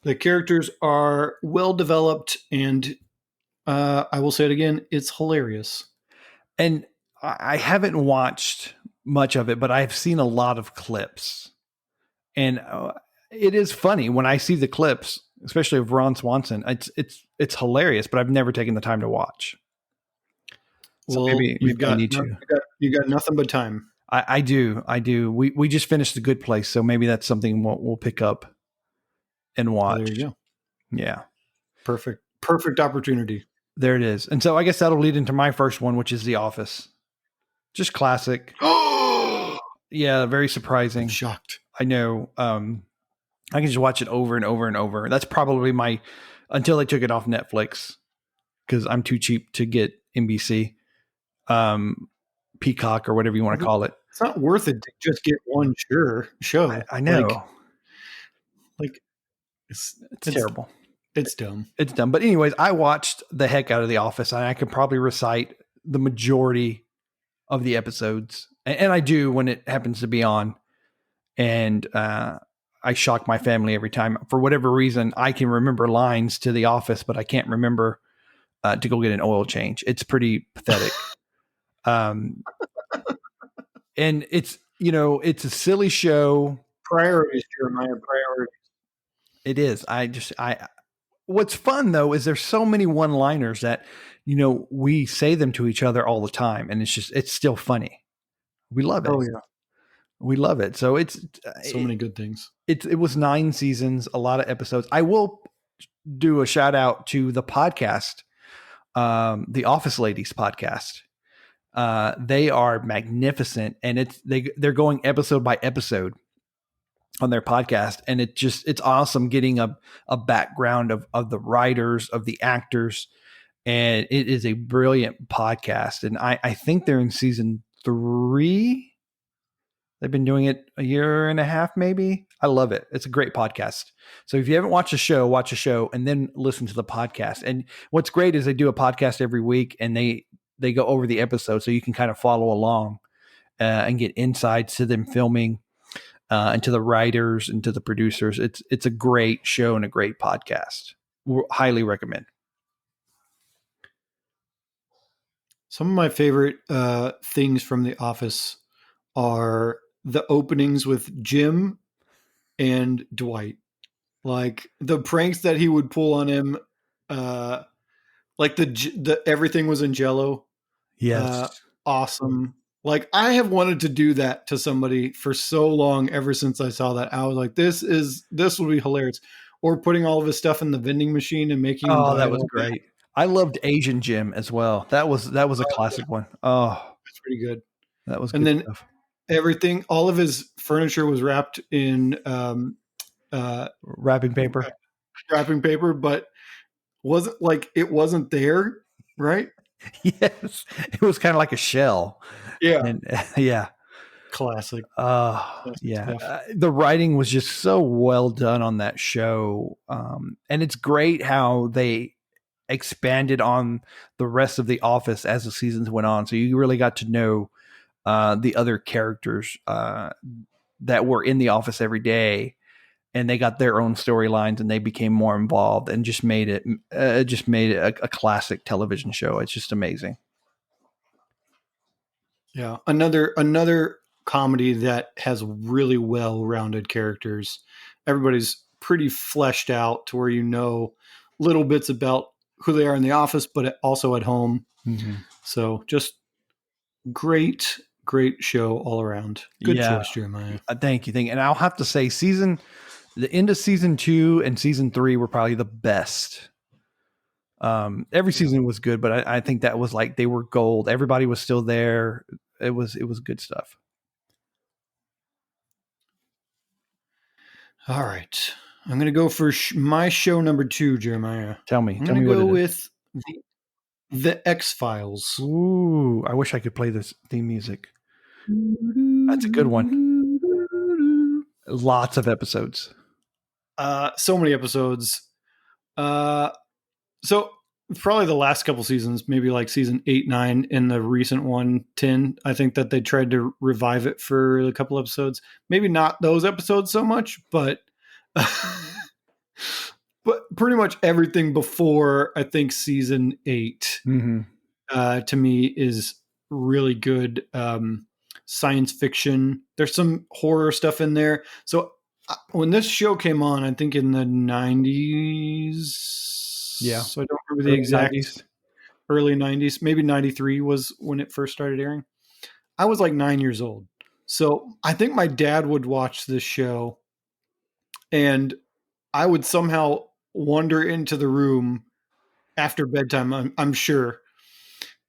The characters are well developed, and I will say it again, it's hilarious. And I haven't watched much of it, but I've seen a lot of clips, and it is funny when I see the clips, especially of Ron Swanson. It's hilarious, but I've never taken the time to watch. So Well, maybe I need to. You got nothing but time. I do. We just finished The Good Place, so maybe that's something we'll pick up and watch. There you go. Yeah. Perfect opportunity. There it is. And so I guess that'll lead into my first one, which is The Office. Just classic. Yeah, very surprising. I'm shocked. I know. I can just watch it over and over and over. That's probably until they took it off Netflix, because I'm too cheap to get NBC, Peacock, or whatever you want to call it. It's not worth it to just get one show. I know. It's terrible. It's dumb. It's dumb. But anyways, I watched the heck out of The Office, and I could probably recite the majority of the episodes. And I do when it happens to be on. And I shock my family every time. For whatever reason, I can remember lines to The Office, but I can't remember to go get an oil change. It's pretty pathetic. And it's a silly show. Priorities, Jeremiah, priorities. It is. What's fun though is there's so many one-liners that we say them to each other all the time, and it's still funny. We love it. Oh yeah, we love it. So it's so many good things. It was 9 seasons, a lot of episodes. I will do a shout out to the podcast, the Office Ladies podcast. They are magnificent, and they're going episode by episode on their podcast, and it's awesome getting a background of the writers, of the actors, and it is a brilliant podcast. And I think they're in season 3. They've been doing it a year and a half, maybe. I love it. It's a great podcast. So if you haven't watched a show, watch a show and then listen to the podcast. And what's great is they do a podcast every week, and they go over the episode, so you can kind of follow along and get insights to them filming. And to the writers and to the producers. It's a great show and a great podcast. We'll highly recommend. Some of my favorite things from The Office are the openings with Jim and Dwight. Like the pranks that he would pull on him, like the everything was in Jell-O. Yes. Awesome. Like I have wanted to do that to somebody for so long, ever since I saw that. I was like, this will be hilarious. Or putting all of his stuff in the vending machine and making. Oh, that was great. I loved Asian Jim as well. That was a classic one. Oh, that's pretty good. That was and good then stuff. Everything, all of his furniture was wrapped in wrapping paper. But it wasn't there, right? Yes, it was kind of like a shell. Yeah, and, yeah. Classic. Yeah. The writing was just so well done on that show, and it's great how they expanded on the rest of The Office as the seasons went on. So you really got to know the other characters that were in The Office every day, and they got their own storylines, and they became more involved, and just made it a classic television show. It's just amazing. Yeah, another comedy that has really well-rounded characters. Everybody's pretty fleshed out to where little bits about who they are in the office, but also at home. Mm-hmm. So just great show all around. Good choice, Jeremiah. Thank you. And I'll have to say The end of season 2 and season 3 were probably the best. Every season was good, but I think that was like they were gold. Everybody was still there. It was good stuff. All right. I'm going to go for my show number 2, Jeremiah. Tell me I'm going to what go it is. with the X-Files. Ooh, I wish I could play this theme music. That's a good one. Lots of episodes. So many episodes. So probably the last couple seasons, maybe like season 8, 9, and the recent one, 10. I think that they tried to revive it for a couple episodes. Maybe not those episodes so much, but but pretty much everything before I think season 8 to me is really good. Science fiction. There's some horror stuff in there. So when this show came on, I think in the 90s. Yeah. So I don't remember the exact 90s. Early 90s. Maybe 93 was when it first started airing. I was like 9 years old. So I think my dad would watch this show and I would somehow wander into the room after bedtime, I'm sure.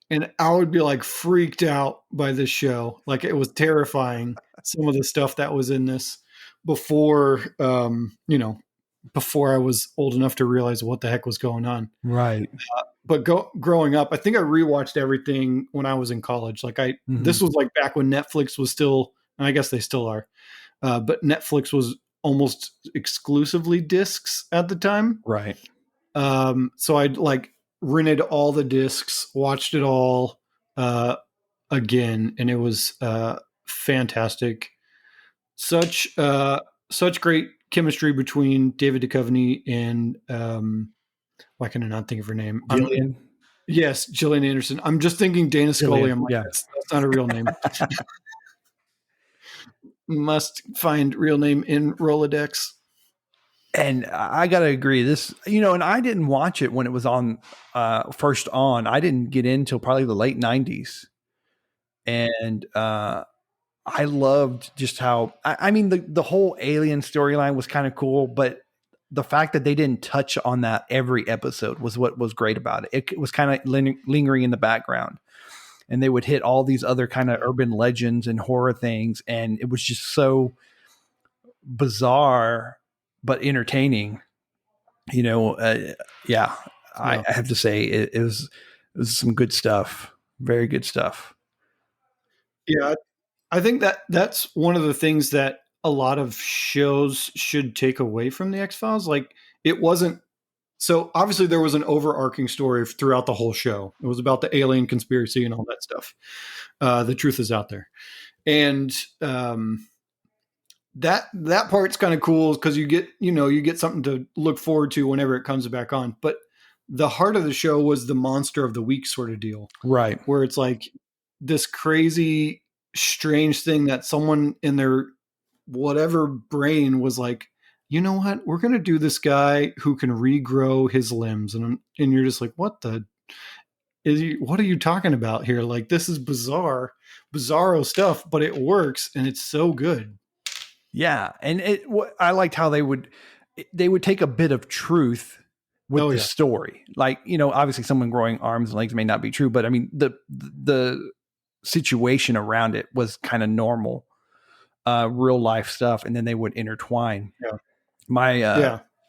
And I would be like freaked out by this show. Like it was terrifying. Some of the stuff that was in this before, before I was old enough to realize what the heck was going on. Right. But growing up, I think I rewatched everything when I was in college. Like this was like back when Netflix was still, and I guess they still are, but Netflix was almost exclusively discs at the time. Right. So I'd like rented all the discs, watched it all again, and it was fantastic. Such great chemistry between David Duchovny and why can I not think of her name? Gillian. Yes, Gillian Anderson. I'm just thinking Dana Scully. I'm like, that's not a real name. Must find real name in Rolodex. And I got to agree this, and I didn't watch it when it was on first on. I didn't get in until probably the late 90s. And I loved just how, I mean, the whole alien storyline was kind of cool, but the fact that they didn't touch on that every episode was what was great about it. It was kind of lingering in the background, and they would hit all these other kind of urban legends and horror things. And it was just so bizarre, but entertaining, yeah. I have to say it was some good stuff. Very good stuff. Yeah. I think that's one of the things that a lot of shows should take away from the X-Files. Like it wasn't, so obviously there was an overarching story throughout the whole show. It was about the alien conspiracy and all that stuff. The truth is out there. And that part's kind of cool because you get something to look forward to whenever it comes back on. But the heart of the show was the monster of the week sort of deal. Right. Where it's like this crazy, strange thing that someone in their whatever brain was like, you know what? We're going to do this guy who can regrow his limbs. And you're just like, what are you talking about here? Like, this is bizarro stuff, but it works. And it's so good. Yeah. And I liked how they would take a bit of truth with the story. Like, obviously someone growing arms and legs may not be true, but I mean, the situation around it was kind of normal, real life stuff. And then they would intertwine. Yeah.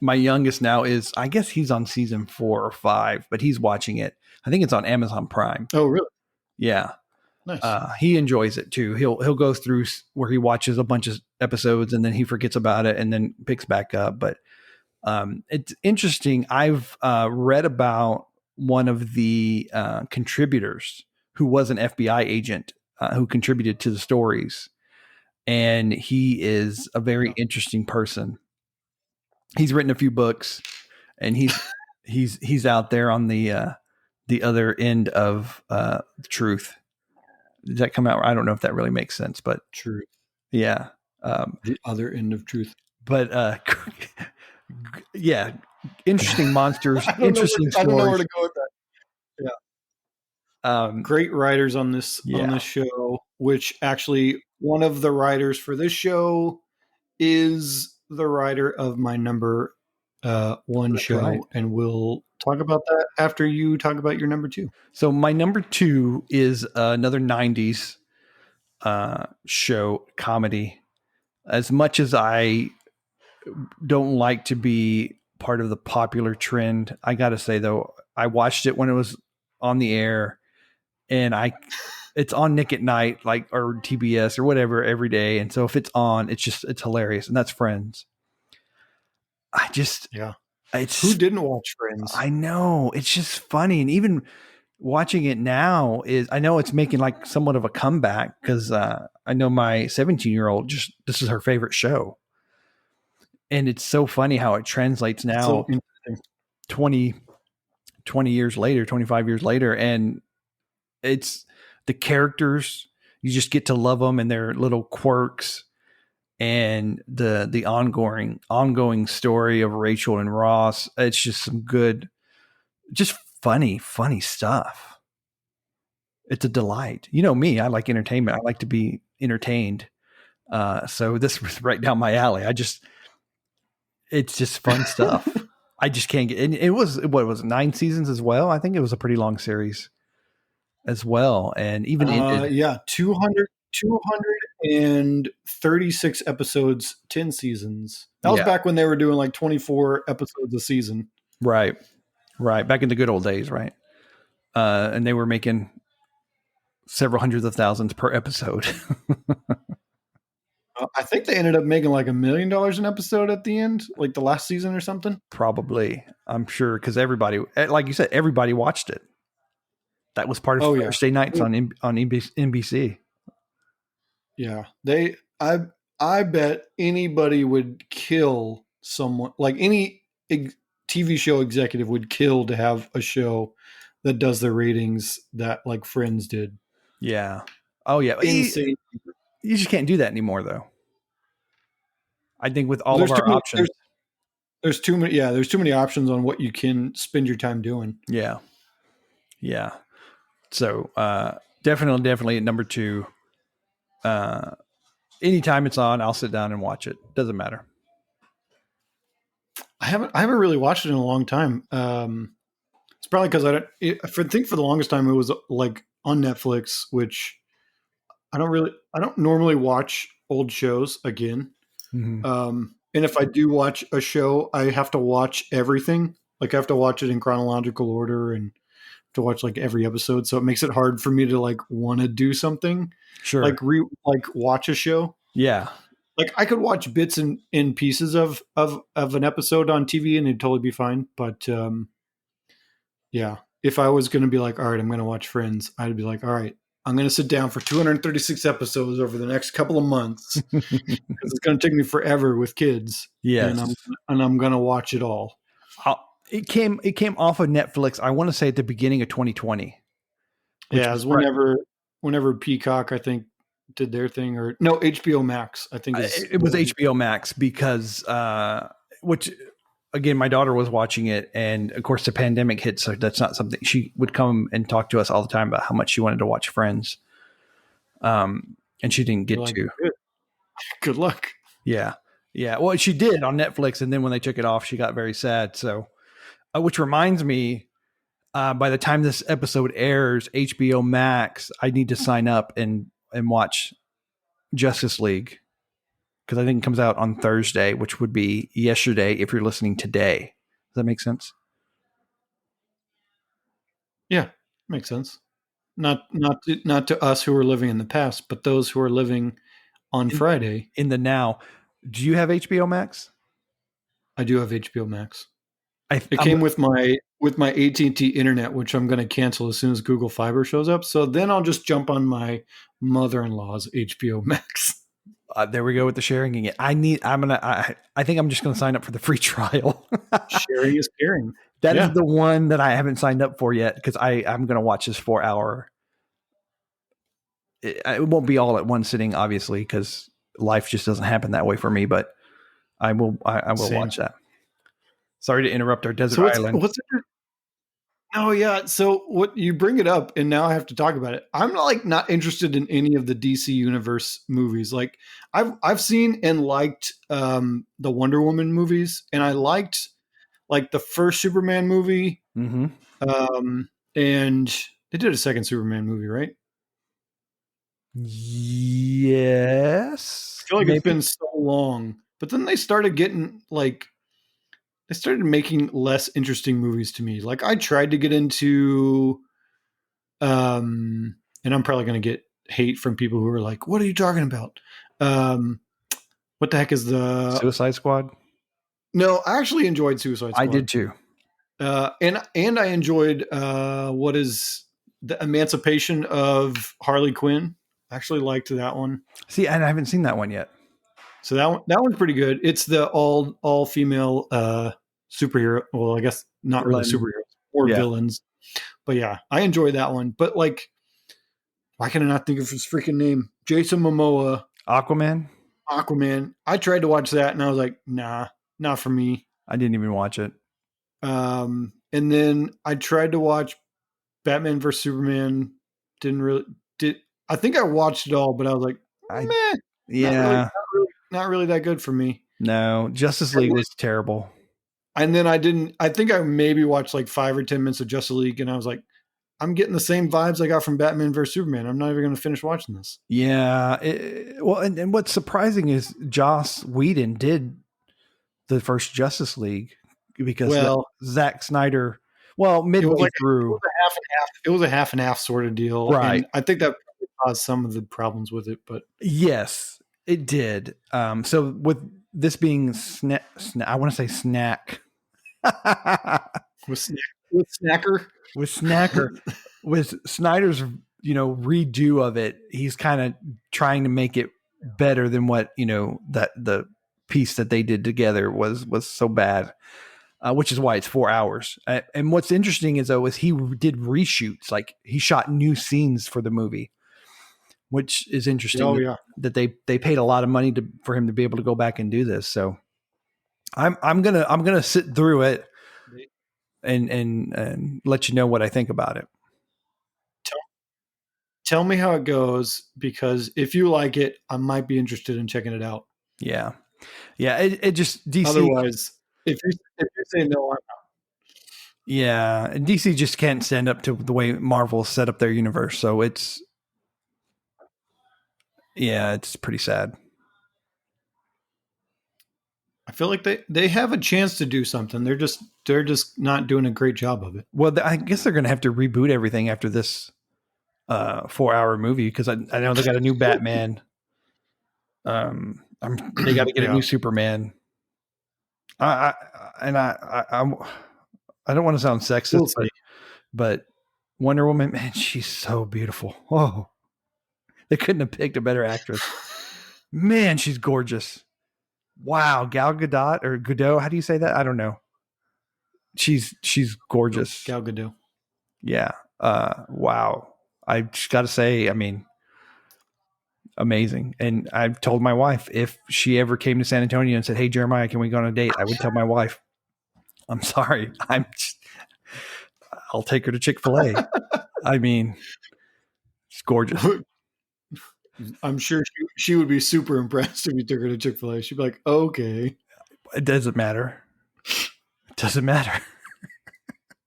My youngest now is, I guess he's on season 4 or 5, but he's watching it. I think it's on Amazon Prime. Oh, really? Yeah. Nice. He enjoys it too. He'll go through where he watches a bunch of episodes and then he forgets about it and then picks back up. But it's interesting. I've read about one of the contributors who was an FBI agent who contributed to the stories, and he is a very interesting person. He's written a few books, and he's out there on the other end of the truth. Does that come out? I don't know if that really makes sense, but true. Yeah. The other end of truth. But yeah, interesting monsters, interesting stories. I don't know where to go with that. Yeah. Great writers on this show, which actually one of the writers for this show is the writer of my number one That's show, right. and we'll talk about that after you talk about your number two. So my number two is another 90s show comedy. As much as I don't like to be part of the popular trend, I got to say though, I watched it when it was on the air, and it's on Nick at Night, like, or TBS or whatever every day. And so if it's on, it's hilarious. And that's Friends. Yeah. Who It's, didn't watch Friends? I know it's just funny. And even watching it now I know it's making like somewhat of a comeback because I know my 17-year-old this is her favorite show. And it's so funny how it translates So now interesting. 20 years later, 25 years later. And it's the characters, you just get to love them and their little quirks, and the ongoing story of Rachel and Ross. It's just some good, just funny stuff. It's a delight. You know me, I like entertainment. I like to be entertained. So this was right down my alley. It's just fun stuff. I just can't get. And it was, what was it, 9 seasons as well? I think it was a pretty long series as well, and even ended. Yeah, 236 episodes, 10 seasons. That was Yeah, back when they were doing like 24 episodes a season. right, back in the good old days, right? And they were making several hundreds of thousands per episode. I think they ended up making like $1 million an episode at the end, like the last season or something. Probably, I'm sure, because everybody, like you said, everybody watched it. That was part of Oh yeah, Thursday nights on NBC. yeah. I bet anybody would kill someone, like any TV show executive would kill to have a show that does the ratings that like Friends did. Yeah. Oh yeah. Insane. You just can't do that anymore, though. I think with Well, all of our options. there's too many. Yeah, there's too many options on what you can spend your time doing. Yeah. Yeah. So definitely at number two. Anytime it's on, I'll sit down and watch it. Doesn't matter. I haven't really watched it in a long time. It's probably because I think for the longest time it was like on Netflix, which I don't normally watch old shows again. Mm-hmm. And if I do watch a show, I have to watch everything. Like I have to watch it in chronological order and to watch like every episode. So it makes it hard for me to like want to do something Sure. like watch a show. Yeah. Like I could watch bits and pieces of an episode on TV and it'd totally be fine. But yeah, if I was going to be like, all right, I'm going to watch Friends, I'd be like, all right, I'm going to sit down for 236 episodes over the next couple of months because it's going to take me forever with kids. Yes. And I'm going to watch it all. It came off of Netflix, I want to say at the beginning of 2020. Yeah, it was whenever Peacock, I think, did their thing, or no, HBO Max, I think it was HBO Max because which again, my daughter was watching it, and of course the pandemic hit, so that's not something. She would come and talk to us all the time about how much she wanted to watch Friends, and she didn't get to. Good luck. Yeah. Well, she did on Netflix, and then when they took it off, she got very sad. So, which reminds me, by the time this episode airs, HBO Max, I need to sign up and watch Justice League, because I think it comes out on Thursday, which would be yesterday if you're listening today. Does that make sense? Yeah, makes sense. Not to us who are living in the past, but those who are living on Friday in the now. Do you have HBO Max? I do have HBO Max. It came with my AT&T internet, which I'm going to cancel as soon as Google Fiber shows up. So then I'll just jump on my mother-in-law's HBO Max. There we go with the sharing again. I think I'm just going to sign up for the free trial. Sharing is caring. That is the one that I haven't signed up for yet, because I'm going to watch this 4-hour. It won't be all at one sitting, obviously, because life just doesn't happen that way for me. But I will watch that. Sorry to interrupt our desert island. Oh yeah. So what you bring it up, and now I have to talk about it. I'm not interested in any of the DC Universe movies. Like I've seen and liked the Wonder Woman movies, and I liked like the first Superman movie. Mm-hmm. And they did a second Superman movie, right? Yes, I feel like it's maybe. been so long. But then they started getting like they started making less interesting movies to me. Like I tried to get into and I'm probably going to get hate from people who are like, "What are you talking about?" Um what the heck is the Suicide Squad. No, I actually enjoyed Suicide I Squad. did too. And I enjoyed what is the Emancipation of Harley Quinn. I actually liked that one. See, and I haven't seen that one yet. So that one's pretty good. It's the all female superhero. Well, I guess not really Villain. superheroes or Yeah. villains. But yeah, I enjoy that one. But like, why can I not think of his freaking name? Jason Momoa, Aquaman. Aquaman. I tried to watch that and I was like, nah, not for me. I didn't even watch it. And then I tried to watch Batman vs Superman. Didn't really did. I think I watched it all, but I was like, I meh, yeah. not really that good for me. No, Justice League was terrible. And then I didn't. I think I maybe watched like 5 or 10 minutes of Justice League, and I was like, I'm getting the same vibes I got from Batman vs Superman. I'm not even going to finish watching this. Yeah. Well, and what's surprising is Joss Whedon did the first Justice League because Well, Zack Snyder. Well, it was midway like it through, was a half and half. It was a half and half sort of deal, right? and I think that probably caused some of the problems with it. But Yes, it did. So with this being I want to say snack. with Snacker, With Snacker, with Snyder's, redo of it, he's kind of trying to make it better than what that the piece that they did together was so bad, which is why it's 4 hours. And what's interesting is he did reshoots, like he shot new scenes for the movie, which is interesting oh yeah, that they paid a lot of money for him to be able to go back and do this. So I'm gonna sit through it and let you know what I think about it. tell, tell me how it goes because if you like it, I might be interested in checking it out. Yeah. Yeah. It just DC. Otherwise, if you say no, Yeah. And DC just can't stand up to the way Marvel set up their universe. So it's pretty sad. I feel like they have a chance to do something. They're just not doing a great job of it. Well, I guess they're going to have to reboot everything after this 4 hour movie because I know they got a new Batman. They got to get a Yeah. new Superman. I don't want to sound sexist, We'll see. but Wonder Woman, man, she's so beautiful. Oh, they couldn't have picked a better actress. Man, she's gorgeous. Wow, Gal Gadot or Godot, how do you say that? I don't know. She's gorgeous. Gal Gadot. Yeah. Wow. I just got to say, I mean, amazing. And I've told my wife if she ever came to San Antonio and said, "Hey, Jeremiah, can we go on a date?" I would tell my wife, "I'm sorry, I'll take her to Chick-fil-A." I mean, it's gorgeous. I'm sure she would be super impressed if you took her to Chick-fil-A. She'd be like, okay. It doesn't matter. It doesn't matter.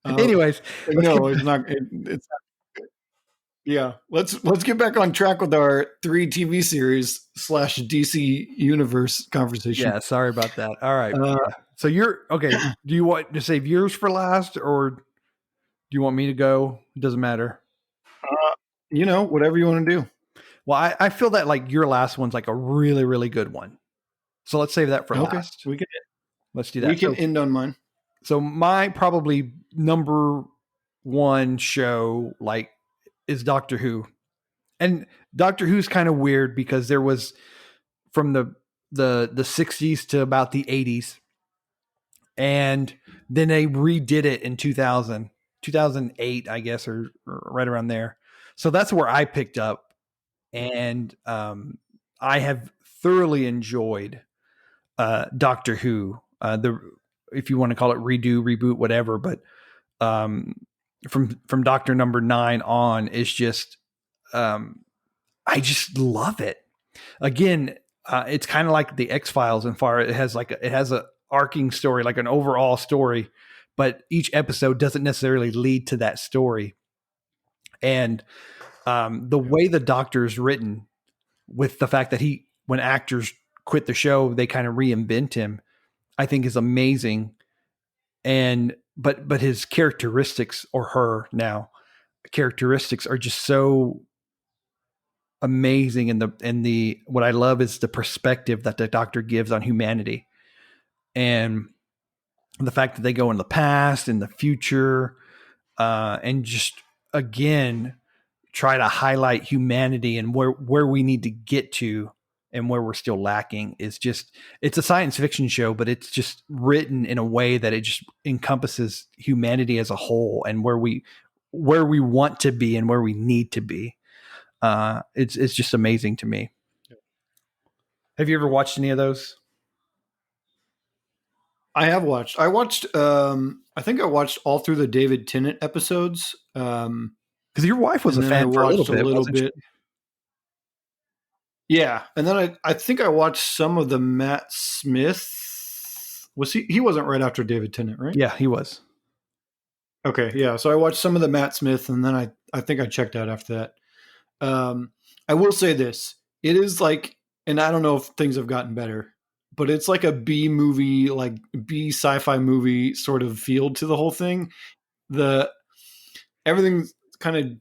Uh, Anyways, no, it's not. It's not. Yeah, let's get back on track with our 3 TV series / DC universe conversation. yeah, sorry about that. All right. Uh, So you're okay. Do you want to save yours for last, or do you want me to go? It doesn't matter. whatever you want to do. Well, I feel that like your last one's like a really, really good one. So let's save that for Okay, last. we can Let's do that. end on mine. So my probably number one show like is Doctor Who. And Doctor Who's kind of weird because there was from the 60s to about the 80s. And then they redid it in 2008, I guess, or right around there. So that's where I picked up. And I have thoroughly enjoyed Doctor Who. If you want to call it redo, reboot, whatever. But from Doctor Number 9 on is just I just love it. Again, it's kind of like the X-Files in far it has a arcing story, like an overall story, but each episode doesn't necessarily lead to that story. And the way the Doctor is written, with the fact that when actors quit the show, they kind of reinvent him, I think is amazing. And but his characteristics, or her now characteristics, are just so amazing. And the what I love is the perspective that the Doctor gives on humanity, and the fact that they go in the past and the future, and just again try to highlight humanity and where we need to get to and where we're still lacking. Is just, it's a science fiction show, but it's just written in a way that it just encompasses humanity as a whole, and where we want to be and where we need to be. It's just amazing to me. Have you ever watched any of those? I have watched. I think I watched all through the David Tennant episodes. Because your wife was a fan for a little bit. Yeah, and then I think I watched some of the Matt Smith. Was he? He wasn't right after David Tennant, right? Yeah, he was. Okay, yeah. So I watched some of the Matt Smith, and then I think I checked out after that. I will say this: it is like, and I don't know if things have gotten better, but it's like a B movie, like B sci-fi movie sort of feel to the whole thing. Everything's kind of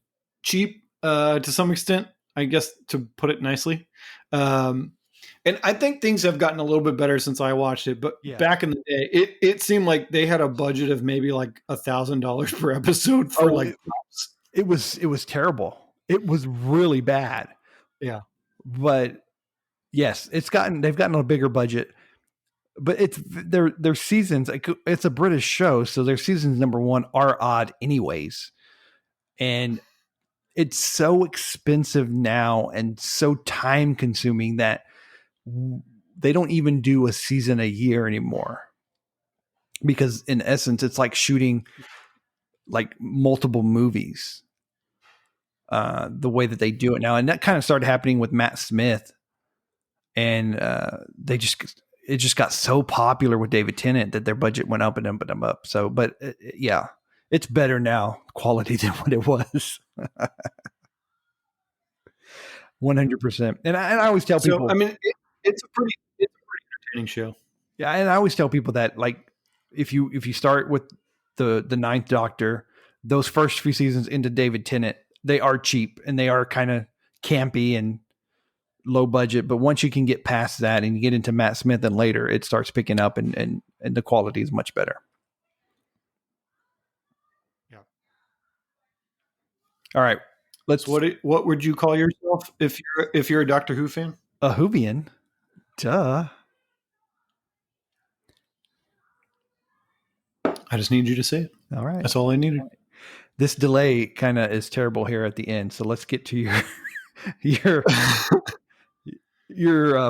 cheap to some extent, I guess, to put it nicely. And I think things have gotten a little bit better since I watched it. But back in the day, it seemed like they had a budget of maybe like $1,000 per episode for it was terrible. It was really bad. Yeah. But yes, they've gotten a bigger budget. But it's their seasons. It's a British show, so their seasons, number one, are odd anyways, and it's so expensive now and so time consuming that they don't even do a season a year anymore. Because in essence, it's like shooting like multiple movies. The way that they do it now, and that kind of started happening with Matt Smith, and it just got so popular with David Tennant that their budget went up and up and up. So, but yeah, it's better now quality than what it was. 100%. And I always tell people, I mean, it's a pretty entertaining show. Yeah. And I always tell people that, like, if you start with the Ninth Doctor, those first few seasons into David Tennant, they are cheap and they are kind of campy and low budget. But once you can get past that and you get into Matt Smith and later, it starts picking up and the quality is much better. Yeah. All right. What would you call yourself if you're a Doctor Who fan? A Whovian. Duh. I just need you to say it. All right. That's all I needed. This delay kind of is terrible here at the end. So let's get to your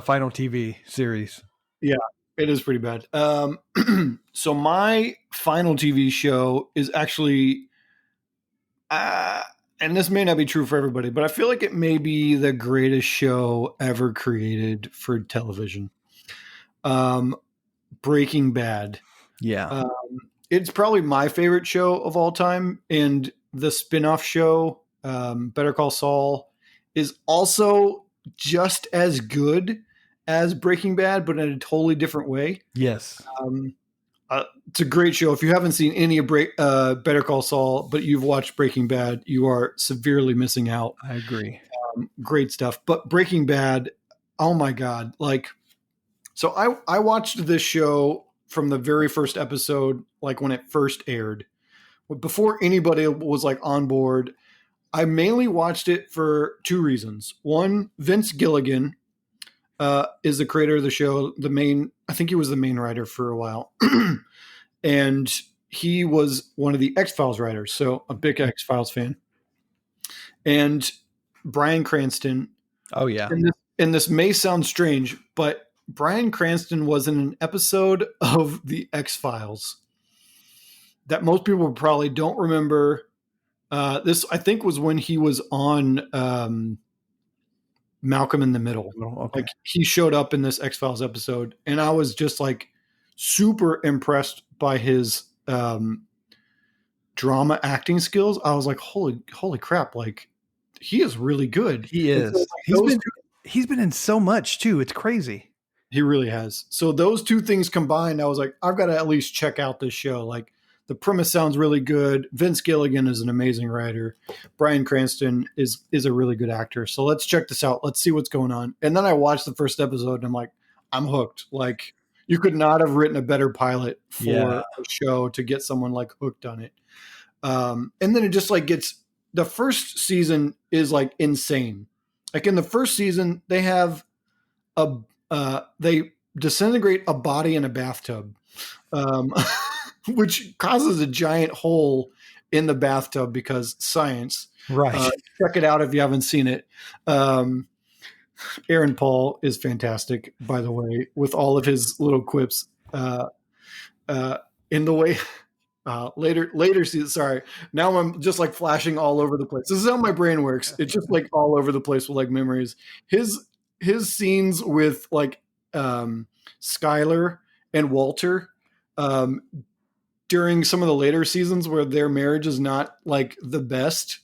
final TV series. Yeah, it is pretty bad. So my final TV show is actually, and this may not be true for everybody, but I feel like it may be the greatest show ever created for television. Breaking Bad. Yeah. It's probably my favorite show of all time. And the spin-off show, Better Call Saul, is also just as good as Breaking Bad, but in a totally different way. Yes. It's a great show. If you haven't seen any of Better Call Saul, but you've watched Breaking Bad, you are severely missing out. I agree. Great stuff. But Breaking Bad, oh my God. So I watched this show from the very first episode, like when it first aired. Before anybody was like on board, I mainly watched it for two reasons. One, Vince Gilligan is the creator of the show. I think he was the main writer for a while. And he was one of the X-Files writers. So a big X-Files fan. And Bryan Cranston. Oh yeah. And this may sound strange, but Bryan Cranston was in an episode of the X-Files that most people probably don't remember This I think was when he was on Malcolm in the Middle. Okay. Like he showed up in this X-Files episode, and I was just like super impressed by his drama acting skills. I was like, holy crap! Like he is really good. He And so, is. like, He's been in so much too. It's crazy. he really has. So those two things combined, I was like, I've got to at least check out this show. Like the premise sounds really good. Vince Gilligan is an amazing writer. Bryan Cranston is a really good actor. So let's check this out. Let's see what's going on. And then I watched the first episode and I'm like, I'm hooked. Like you could not have written a better pilot for a show to get someone like hooked on it. And then it just like gets, the first season is like insane. Like in the first season, they have they disintegrate a body in a bathtub, which causes a giant hole in the bathtub because science. Right. Check it out if you haven't seen it. Aaron Paul is fantastic, by the way, with all of his little quips. In the way later season. Sorry, now I'm just like flashing all over the place. This is how my brain works. It's just like all over the place with like memories. His scenes with like Skylar and Walter during some of the later seasons where their marriage is not like the best,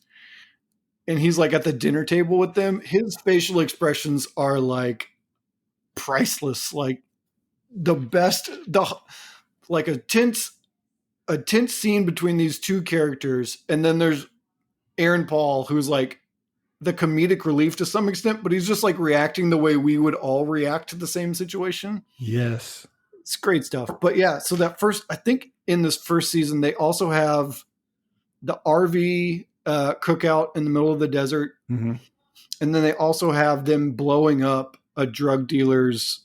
and he's like at the dinner table with them. His facial expressions are like priceless. Like the best. Like a tense scene between these two characters, and then there's Aaron Paul, who's like the comedic relief to some extent, but he's just like reacting the way we would all react to the same situation. Yes. It's great stuff. But yeah, so that first, I think in this first season, they also have the RV cookout in the middle of the desert. Mm-hmm. And then they also have them blowing up a drug dealer's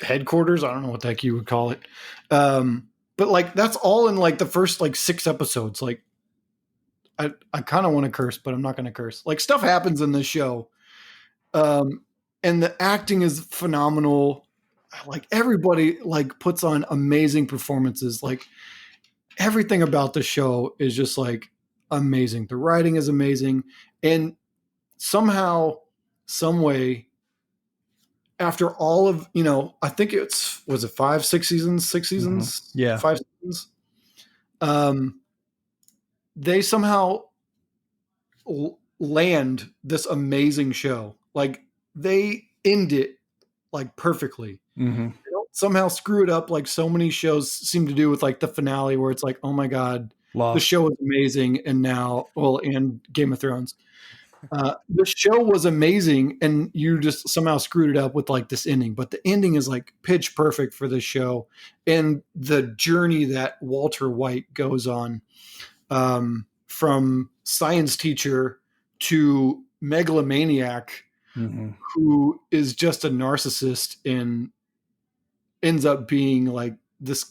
headquarters. I don't know what the heck you would call it. But like, that's all in like the first like 6 episodes. Like I kind of want to curse, but I'm not going to curse. Like stuff happens in this show. And the acting is phenomenal. Like everybody like puts on amazing performances. Like everything about the show is just like amazing. The writing is amazing. And somehow, some way, after all of, I think was it 5, 6 seasons, 6 seasons? Mm-hmm. Yeah. 5 seasons. They somehow land this amazing show. Like they end it like perfectly. Mm-hmm. They don't somehow screw it up like so many shows seem to do with like the finale where it's like, oh my God, the show is amazing. And now, and Game of Thrones. The show was amazing, and you just somehow screwed it up with like this ending. But the ending is like pitch perfect for this show, and the journey that Walter White goes on, from science teacher to megalomaniac, mm-hmm. who is just a narcissist and ends up being like this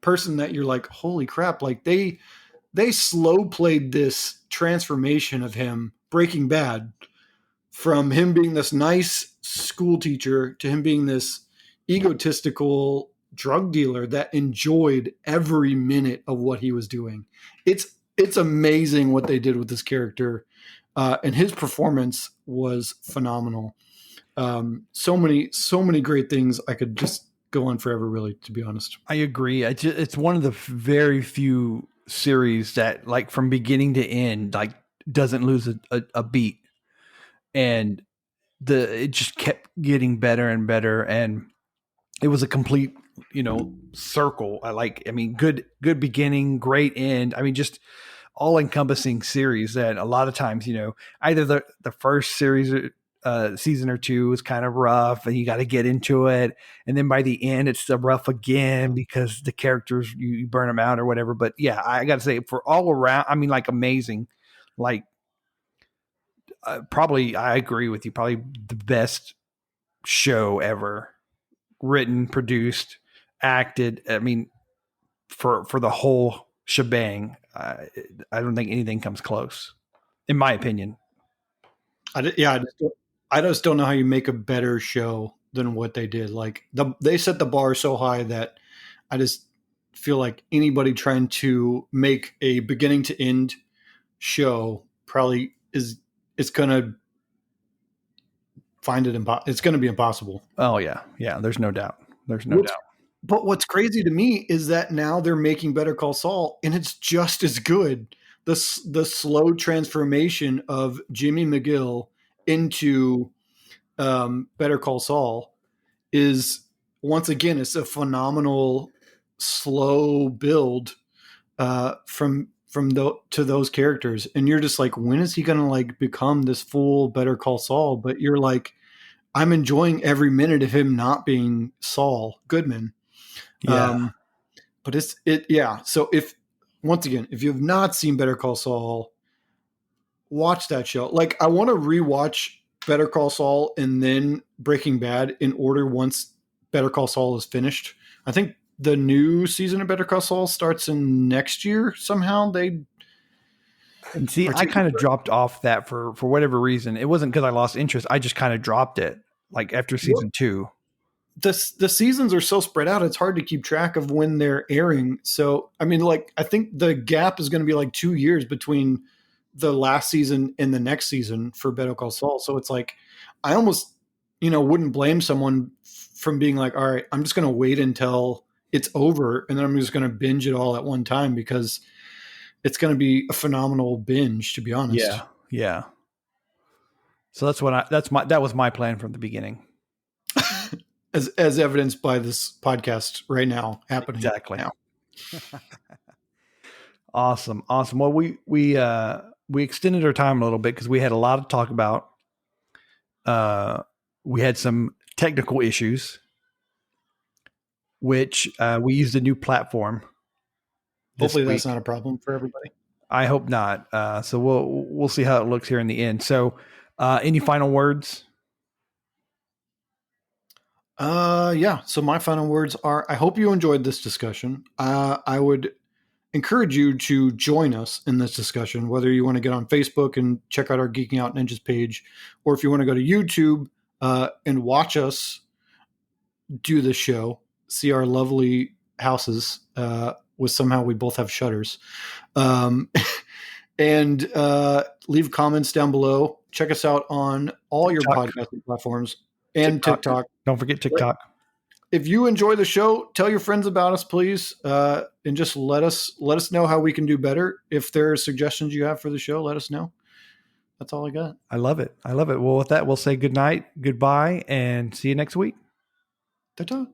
person that you're like, holy crap! Like they slow played this transformation of him. Breaking Bad, from him being this nice school teacher to him being this egotistical drug dealer that enjoyed every minute of what he was doing. It's amazing what they did with this character, and his performance was phenomenal. So many great things. I could just go on forever, really, to be honest. I agree. It's one of the very few series that, like, from beginning to end, like, doesn't lose a beat, and it just kept getting better and better, and it was a complete circle. I mean good beginning, great end. I mean, just all encompassing series that a lot of times either the first series season or two is kind of rough and you got to get into it, and then by the end it's rough again because the characters you burn them out or whatever. But yeah, I gotta say, for all around, I mean, like, amazing. Like, probably, I agree with you, probably the best show ever written, produced, acted. I mean, for the whole shebang, I don't think anything comes close, in my opinion. I just don't know how you make a better show than what they did. Like they set the bar so high that feel like anybody trying to make a beginning to end show probably it's going to find it it's going to be impossible. Oh yeah. There's no doubt. There's no doubt. But what's crazy to me is that now they're making Better Call Saul, and it's just as good. The slow transformation of Jimmy McGill into Better Call Saul is, once again, it's a phenomenal slow build to those characters, and you're just like, when is he going to like become this full Better Call Saul? But you're like, I'm enjoying every minute of him not being Saul Goodman. Yeah. But So if you have not seen Better Call Saul, watch that show. Like, I want to rewatch Better Call Saul and then Breaking Bad in order once Better Call Saul is finished. I think the new season of Better Call Saul starts in next year somehow. And see, I kind of dropped off that for whatever reason. It wasn't because I lost interest. I just kind of dropped it like after season 2. The seasons are so spread out, it's hard to keep track of when they're airing. So, I mean, like, I think the gap is going to be like 2 years between the last season and the next season for Better Call Saul. So it's like, I almost, wouldn't blame someone from being like, all right, I'm just going to wait until it's over, and then I'm just going to binge it all at one time, because it's going to be a phenomenal binge, to be honest. Yeah. So that was my plan from the beginning. As evidenced by this podcast right now happening. Exactly. Now. Awesome. Well, we extended our time a little bit because we had a lot to talk about. We had some technical issues, which we used a new platform. Hopefully that's not a problem for everybody. I hope not. So we'll see how it looks here in the end. So any final words? Yeah. So my final words are, I hope you enjoyed this discussion. I would encourage you to join us in this discussion, whether you want to get on Facebook and check out our Geeking Out Ninjas page, or if you want to go to YouTube and watch us do the show, see our lovely houses with somehow we both have shutters. And leave comments down below. Check us out on all TikTok. Your podcasting platforms and TikTok. Don't forget TikTok. If you enjoy the show, tell your friends about us, please, and just let us know how we can do better. If there are suggestions you have for the show, let us know. That's all I got. I love it. Well, with that, we'll say good night, goodbye, and see you next week. Ta-ta.